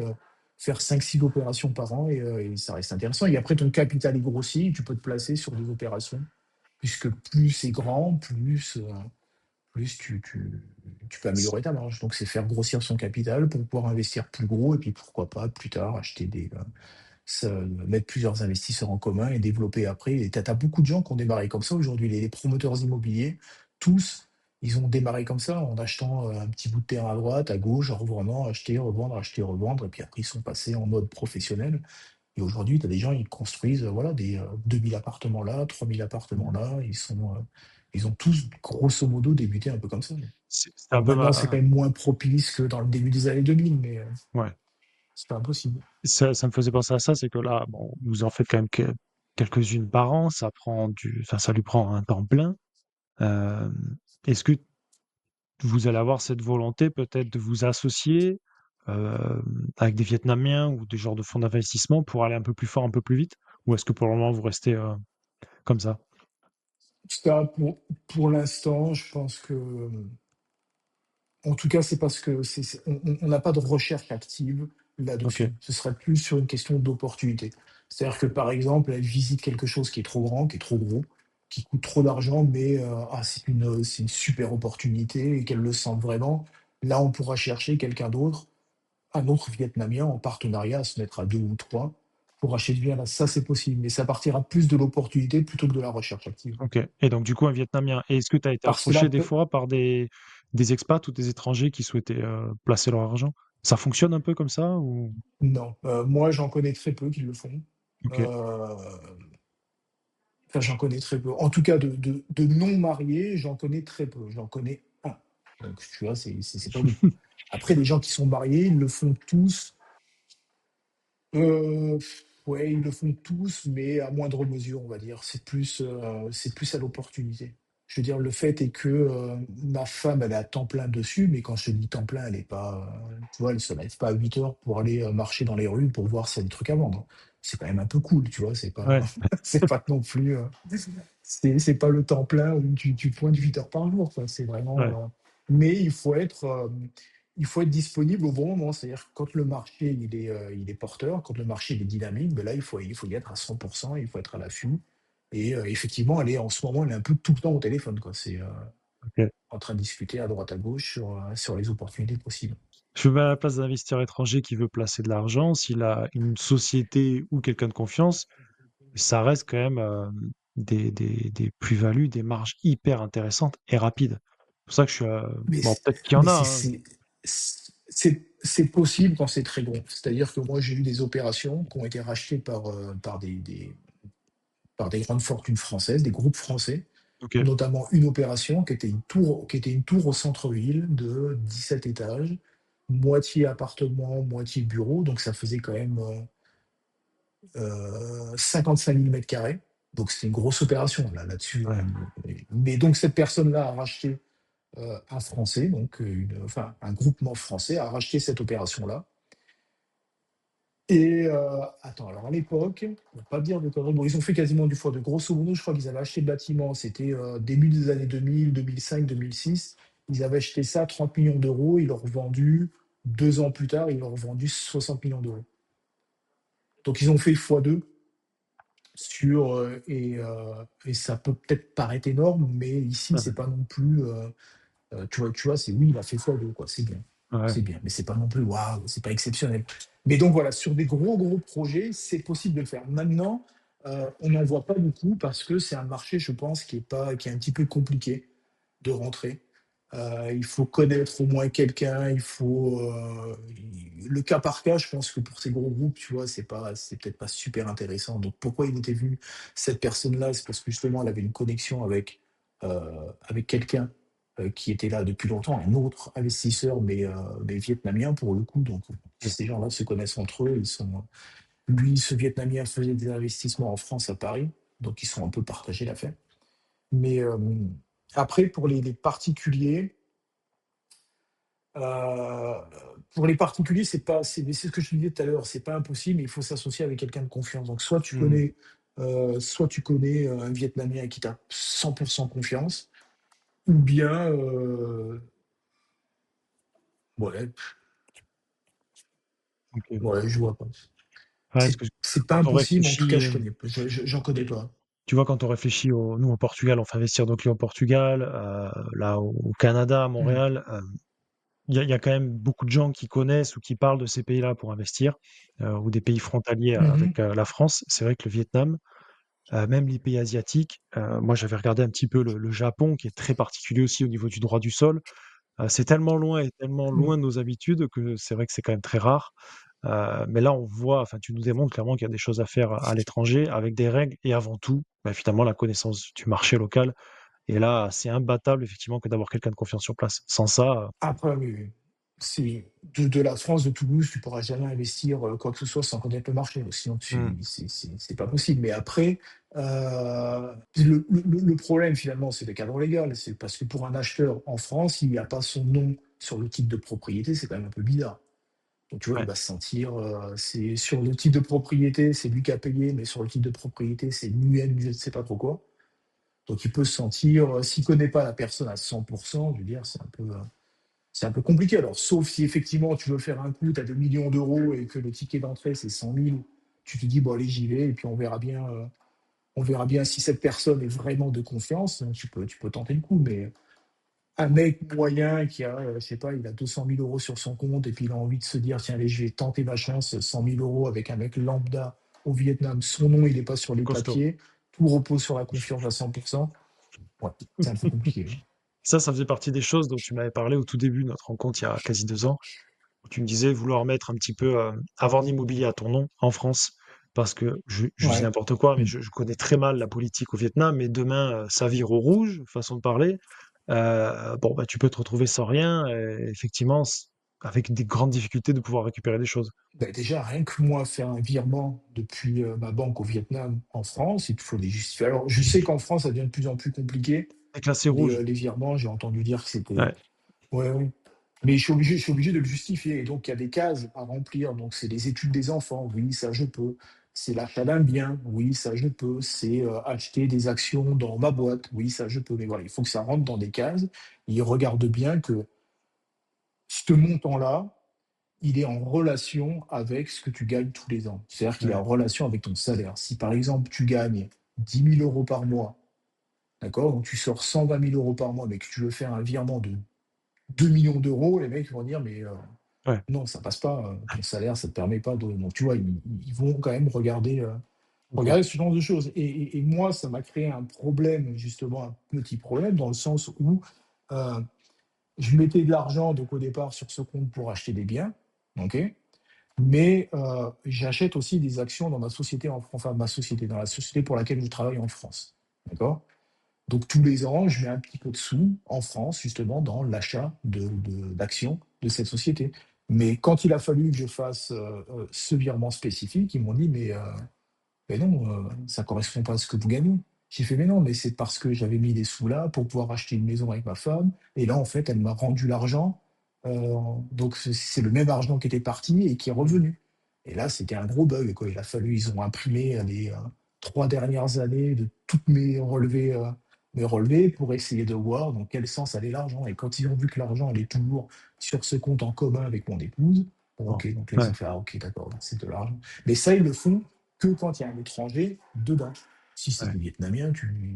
faire 5 6 opérations par an et ça reste intéressant et après ton capital est grossi, tu peux te placer sur des opérations puisque plus c'est grand, plus tu peux C améliorer ta marge. Donc c'est faire grossir son capital pour pouvoir investir plus gros et puis pourquoi pas plus tard acheter mettre plusieurs investisseurs en commun et développer après. Et tu as beaucoup de gens qui ont démarré comme ça aujourd'hui. Les promoteurs immobiliers, tous, ils ont démarré comme ça en achetant un petit bout de terrain à droite, à gauche, en revendant, acheter, revendre. Et puis après, ils sont passés en mode professionnel. Et aujourd'hui, tu as des gens, ils construisent voilà, des 2000 appartements là, 3000 appartements là. Ils ont tous, grosso modo, débuté un peu comme ça. c'est un Alors peu maintenant, c'est quand ma même moins propice que dans le début des années 2000, mais ouais. c'est pas impossible. Ça me faisait penser à ça, c'est que là, bon, vous en faites quand même quelques-unes par an, ça lui prend un temps plein. Est-ce que vous allez avoir cette volonté peut-être de vous associer, avec des Vietnamiens ou des genres de fonds d'investissement pour aller un peu plus fort, un peu plus vite? Ou est-ce que pour le moment vous restez, comme ça? Ça, pour l'instant, je pense que, en tout cas, c'est parce que on n'a pas de recherche active OK, là-dessus. Ce serait plus sur une question d'opportunité. C'est-à-dire que, par exemple, elle visite quelque chose qui est trop grand, qui est trop gros, qui coûte trop d'argent, mais c'est une super opportunité et qu'elle le sent vraiment. Là, on pourra chercher quelqu'un d'autre, un autre Vietnamien en partenariat, à se mettre à 2 ou 3 pour acheter ce bien-là. Ça, c'est possible, mais ça partira plus de l'opportunité plutôt que de la recherche active. OK, et donc du coup un Vietnamien. Et est-ce que tu as été Parce que là, approché des fois par des expats ou des étrangers qui souhaitaient, placer leur argent? Ça fonctionne un peu comme ça ou? non, moi, j'en connais très peu qui le font. OK, Heu, enfin, j'en connais très peu. En tout cas, de non mariés, j'en connais très peu. J'en connais un. Donc tu vois, c'est pas beaucoup. Après, les gens qui sont mariés, ils le font tous. Heu, ouais, ils le font tous, mais à moindre mesure, on va dire. C'est plus à l'opportunité. Je veux dire, le fait est que, ma femme, elle est à temps plein dessus, mais quand je te dis temps plein, elle est pas, tu vois, elle se lève pas à 8 heures pour aller, marcher dans les rues pour voir s'il y a des trucs à vendre. C'est quand même un peu cool, tu vois? C'est pas ouais, c'est pas non plus, c'est pas le temps plein où tu pointes 8 heures par jour, quoi. C'est vraiment, ouais, mais il faut être disponible au bon moment. C'est-à-dire que quand le marché il est porteur, quand le marché il est dynamique, ben là, il faut y être à 100 il faut être à l'affût et effectivement, elle est un peu tout le temps au téléphone, quoi. OK. en train de discuter à droite à gauche sur les opportunités possibles. Je me mets à la place d'un investisseur étranger qui veut placer de l'argent, s'il a une société ou quelqu'un de confiance, ça reste quand même, des plus-values, des marges hyper intéressantes et rapides. C'est pour ça que je suis, Mais, bon, c- peut-être qu'il y en mais a, hein. c'est possible quand c'est très gros. C'est-à-dire que moi, j'ai eu des opérations qui ont été rachetées par des grandes fortunes françaises, des groupes français, OK. notamment une opération qui était une tour au centre-ville de 17 étages, moitié appartement, moitié bureau, donc ça faisait quand même 55 000 mètres carrés. Donc c'était une grosse opération là-dessus. Ouais. Mais donc cette personne-là a racheté un Français, donc enfin un groupement français a racheté cette opération-là. Et attends, alors à l'époque, pour pas dire de conneries, bon, ils ont fait quasiment du fois de grosso modo, je crois qu'ils avaient acheté le bâtiment, c'était début des années 2000, 2005, 2006. Ils avaient acheté ça 30 millions d'euros, ils l'ont revendu 2 ans plus tard, ils l'ont revendu 60 millions d'euros. Donc ils ont fait x2 et ça peut peut-être paraître énorme, mais ici, Ouais, c'est pas non plus. Tu vois, c'est oui, il a fait x2, quoi, c'est bien. ouais. C'est bien, mais c'est pas non plus waouh, c'est pas exceptionnel. Mais donc voilà, sur des gros projets, c'est possible de le faire. Maintenant, on n'en voit pas beaucoup parce que c'est un marché, je pense, qui est un petit peu compliqué de rentrer. Il faut connaître au moins quelqu'un, le cas par cas, je pense que pour ces gros groupes, tu vois, c'est peut-être pas super intéressant. Donc pourquoi il était vu cette personne-là? C'est parce que justement, elle avait une connexion avec quelqu'un qui était là depuis longtemps, un autre investisseur, mais vietnamien pour le coup. Donc OK. ces gens-là se connaissent entre eux. Lui, ce Vietnamien faisait des investissements en France à Paris, donc ils sont un peu partagés l'affaire. Mais après, pour les particuliers, euh, c'est ce que je te disais tout à l'heure, c'est pas impossible, mais il faut s'associer avec quelqu'un de confiance. Donc, Mmh. soit tu connais un Vietnamien qui t'a 100% confiance, ou bien, ouais, OK. ouais, je vois pas. Ouais, parce que C'est pas quand on impossible, en tout réfléchit, cas, j'en connais pas. tu vois, quand on réfléchit nous, au Portugal, on fait investir nos clients au Portugal, là, au Canada, à Hmm. Montréal, il y a quand même beaucoup de gens qui connaissent ou qui parlent de ces pays-là pour investir, ou des pays frontaliers Mhm. avec, la France. C'est vrai que le Vietnam, même les pays asiatiques, moi, j'avais regardé un petit peu le Japon qui est très particulier aussi au niveau du droit du sol. C'est tellement loin et tellement Hmm. loin de nos habitudes que c'est vrai que c'est quand même très rare. Mais là, on voit, enfin, tu nous démontres clairement qu'il y a des choses à faire à l'étranger avec des règles et avant tout, bah, finalement, la connaissance du marché local. Et là, c'est imbattable, effectivement, que d'avoir quelqu'un de confiance sur place. Sans ça, Après, oui, oui. De la France, de Toulouse, tu pourras jamais investir quoi que ce soit sans connaître le marché. Sinon, mmh, c'est pas possible. Mais après, le problème finalement, c'est le cadre légal. C'est parce que pour un acheteur en France, il n'y a pas son nom sur le titre de propriété, c'est quand même un peu bizarre. Donc tu vois, il ouais, va se sentir, c'est sur le titre de propriété, c'est lui qui a payé, mais sur le titre de propriété, c'est lui, je ne sais pas trop quoi. Donc il peut se sentir, s'il connaît pas la personne à 100%, je veux dire, c'est un peu compliqué. Alors, sauf si effectivement tu veux faire un coup, tu as 2 millions d'euros et que le ticket d'entrée c'est 100 000, tu te dis, bon, allez, j'y vais, et puis on verra bien si cette personne est vraiment de confiance. Donc, tu peux tenter le coup, mais un mec moyen qui a, je sais pas, il a 200 000 euros sur son compte et puis il a envie de se dire, tiens, allez, je vais tenter ma chance, 100 000 euros avec un mec lambda au Vietnam, son nom, il n'est pas sur les costaud. papiers, tout repose sur la confiance à 100%. Ouais, c'est un peu compliqué, hein. Ça faisait partie des choses dont tu m'avais parlé au tout début de notre rencontre, il y a quasi 2 ans, où tu me disais vouloir mettre un petit peu, avoir l'immobilier à ton nom en France. Parce que je dis Ouais. n'importe quoi, mais Mm. je connais très mal la politique au Vietnam, mais demain, ça vire au rouge, façon de parler. Bon, bah, tu peux te retrouver sans rien et effectivement, avec des grandes difficultés de pouvoir récupérer des choses. Ben déjà, rien que moi, faire un virement depuis ma banque au Vietnam en France, il te faut des justificatifs. Alors, je sais qu'en France, ça devient de plus en plus compliqué, C'est classé rouge. les virements. J'ai entendu dire que c'était. Ouais, Ouais, ouais. Mais je suis obligé de le justifier. Et donc, il y a des cases à remplir. Donc, c'est les études des enfants. Oui, ça, je peux. C'est l'achat d'un bien. Oui, ça, je peux. C'est acheter des actions dans ma boîte. Oui, ça, je peux. Mais voilà, il faut que ça rentre dans des cases. Ils regardent bien que ce montant-là, il est en relation avec ce que tu gagnes tous les ans. C'est-à-dire qu'il est ouais, en relation avec ton salaire. Si par exemple tu gagnes 10 000 euros par mois d'accord? Donc tu sors 120 000 euros par mois, mais que tu veux faire un virement de 2 millions d'euros, les mecs vont dire, mais Ouais, non, ça passe pas, ton salaire, ça te permet pas de. Donc tu vois, ils vont quand même regarder, OK. regarder ce genre de choses. Et moi, ça m'a créé un problème, justement, un petit problème, dans le sens où euh, je mettais de l'argent, donc au départ, sur ce compte pour acheter des biens, ok? Mais j'achète aussi des actions dans ma société, enfin ma société, dans la société pour laquelle je travaille en France. D'accord. Donc tous les ans, je mets un petit peu de sous en France, justement, dans l'achat d'actions de cette société. Mais quand il a fallu que je fasse ce virement spécifique, ils m'ont dit, mais non, ça correspond pas à ce que vous gagnez. J'ai fait: «Mais non, mais c'est parce que j'avais mis des sous là pour pouvoir acheter une maison avec ma femme et là, en fait, elle m'a rendu l'argent, heu, donc c'est le même argent qui était parti et qui est revenu». Et là, c'était un gros bug, quoi. Il a fallu Ils ont imprimé les 3 dernières années de toutes mes relevés pour essayer de voir dans quel sens allait l'argent. Et quand ils ont vu que l'argent allait toujours sur ce compte en commun avec mon épouse, bon, Bon. OK, donc là, ils Ouais, ont fait: «Ah OK, d'accord, c'est de l'argent». Mais ça, ils le font que quand il y a un étranger dedans. Si c'est ouais. des Vietnamiens,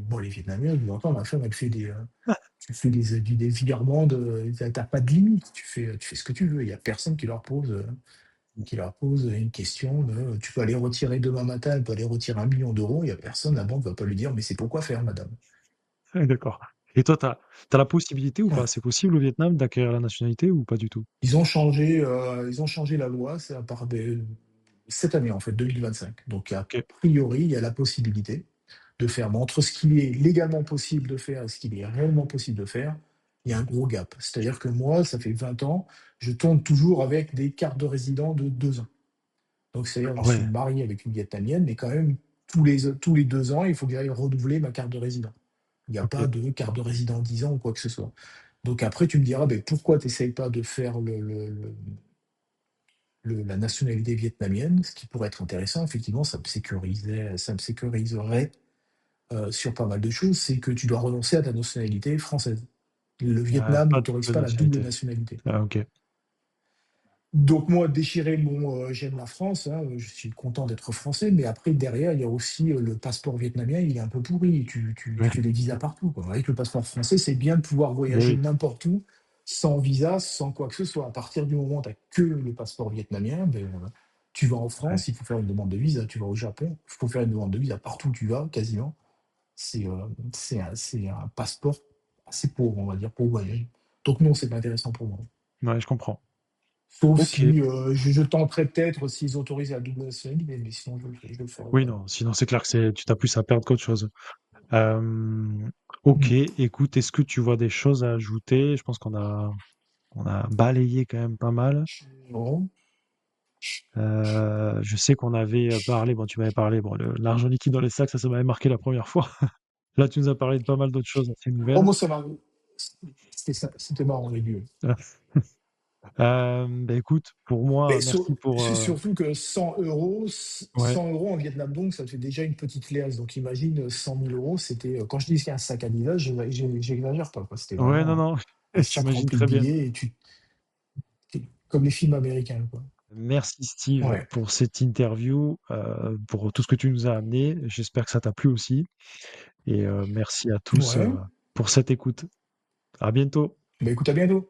bon, les Vietnamiens, de temps en temps, ma femme, elle fait tu fais des virements t'as pas de limite. Tu fais ce que tu veux. Il y a personne qui leur pose une question de, tu peux aller retirer demain matin, elle peut aller retirer 1 million d'euros. Il y a personne, la banque va pas lui dire, mais c'est pourquoi faire, madame? Ouais, d'accord. Et toi, t'as la possibilité ou pas? Ouais. C'est possible au Vietnam d'acquérir la nationalité ou pas du tout? Ils ont changé la loi, c'est à part cette année, en fait, 2025. Donc, a OK. priori, il y a la possibilité de faire. Mais entre ce qu'il est légalement possible de faire et ce qu'il est réellement possible de faire, il y a un gros gap. C'est-à-dire que moi, ça fait 20 ans, je tourne toujours avec des cartes de résident de 2 ans. Donc, c'est-à-dire, je Ah suis ouais, marié avec une Vietnamienne, mais quand même, tous les 2 ans, il faut que j'aille renouveler ma carte de résident. Il n'y a pas OK. de carte de résident 10 ans ou quoi que ce soit. Donc après, tu me diras, ben, pourquoi tu n'essayes pas de faire la nationalité vietnamienne, ce qui pourrait être intéressant, effectivement, ça me sécuriserait sur pas mal de choses, c'est que tu dois renoncer à ta nationalité française. Le Il y a Vietnam pas de n'autorise double pas la double nationalité. nationalité. Ah OK. Donc moi, déchirer j'aime la France, hein, je suis content d'être français, mais après derrière, il y a aussi le passeport vietnamien, il est un peu pourri. Tu Ouais. fais des visas partout, quoi. Avec le passeport français, c'est bien de pouvoir Beh voyager oui. n'importe où, sans visa, sans quoi que ce soit. À partir du moment où tu as que le passeport vietnamien, ben, tu vas en Ouais. France, il faut faire une demande de visa. Tu vas au Japon, il faut faire une demande de visa. Partout où tu vas, quasiment, c'est un passeport assez pauvre, on va dire, pour voyager. Donc non, c'est pas intéressant pour moi. Ouais, je comprends. Sauf OK. si je tenterai peut-être s'ils autorisent la double nationalité, mais sinon je le ferai Oui, pas. non, sinon c'est clair que tu as plus à perdre qu'autre chose. OK, Mm. écoute, est-ce que tu vois des choses à ajouter? Je pense on a balayé quand même pas mal. Non. Je sais qu'on avait parlé, bon, tu m'avais parlé, bon, l'argent liquide dans les sacs, ça m'avait marqué la première fois. Là, tu nous as parlé de pas mal d'autres choses assez Oh, nouvelles. moi, ça m'a. C'était marrant, les vieux. Bah, écoute, pour moi, Mais merci pour, surtout que 100 euros, ouais. 100 euros en Vietnam, donc ça te fait déjà une petite liasse. Donc imagine 100 000 euros, c'était. Quand je dis qu'il y a un sac à billets, j'exagère pas, quoi. C'était Ouais, non, vraiment non, un sac j'imagine rempli de très bien. billets comme les films américains, quoi. Merci Steve Ouais. pour cette interview, pour tout ce que tu nous as amené. J'espère que ça t'a plu aussi et merci à tous, Ouais. pour cette écoute. À bientôt. Bah écoute, à bientôt.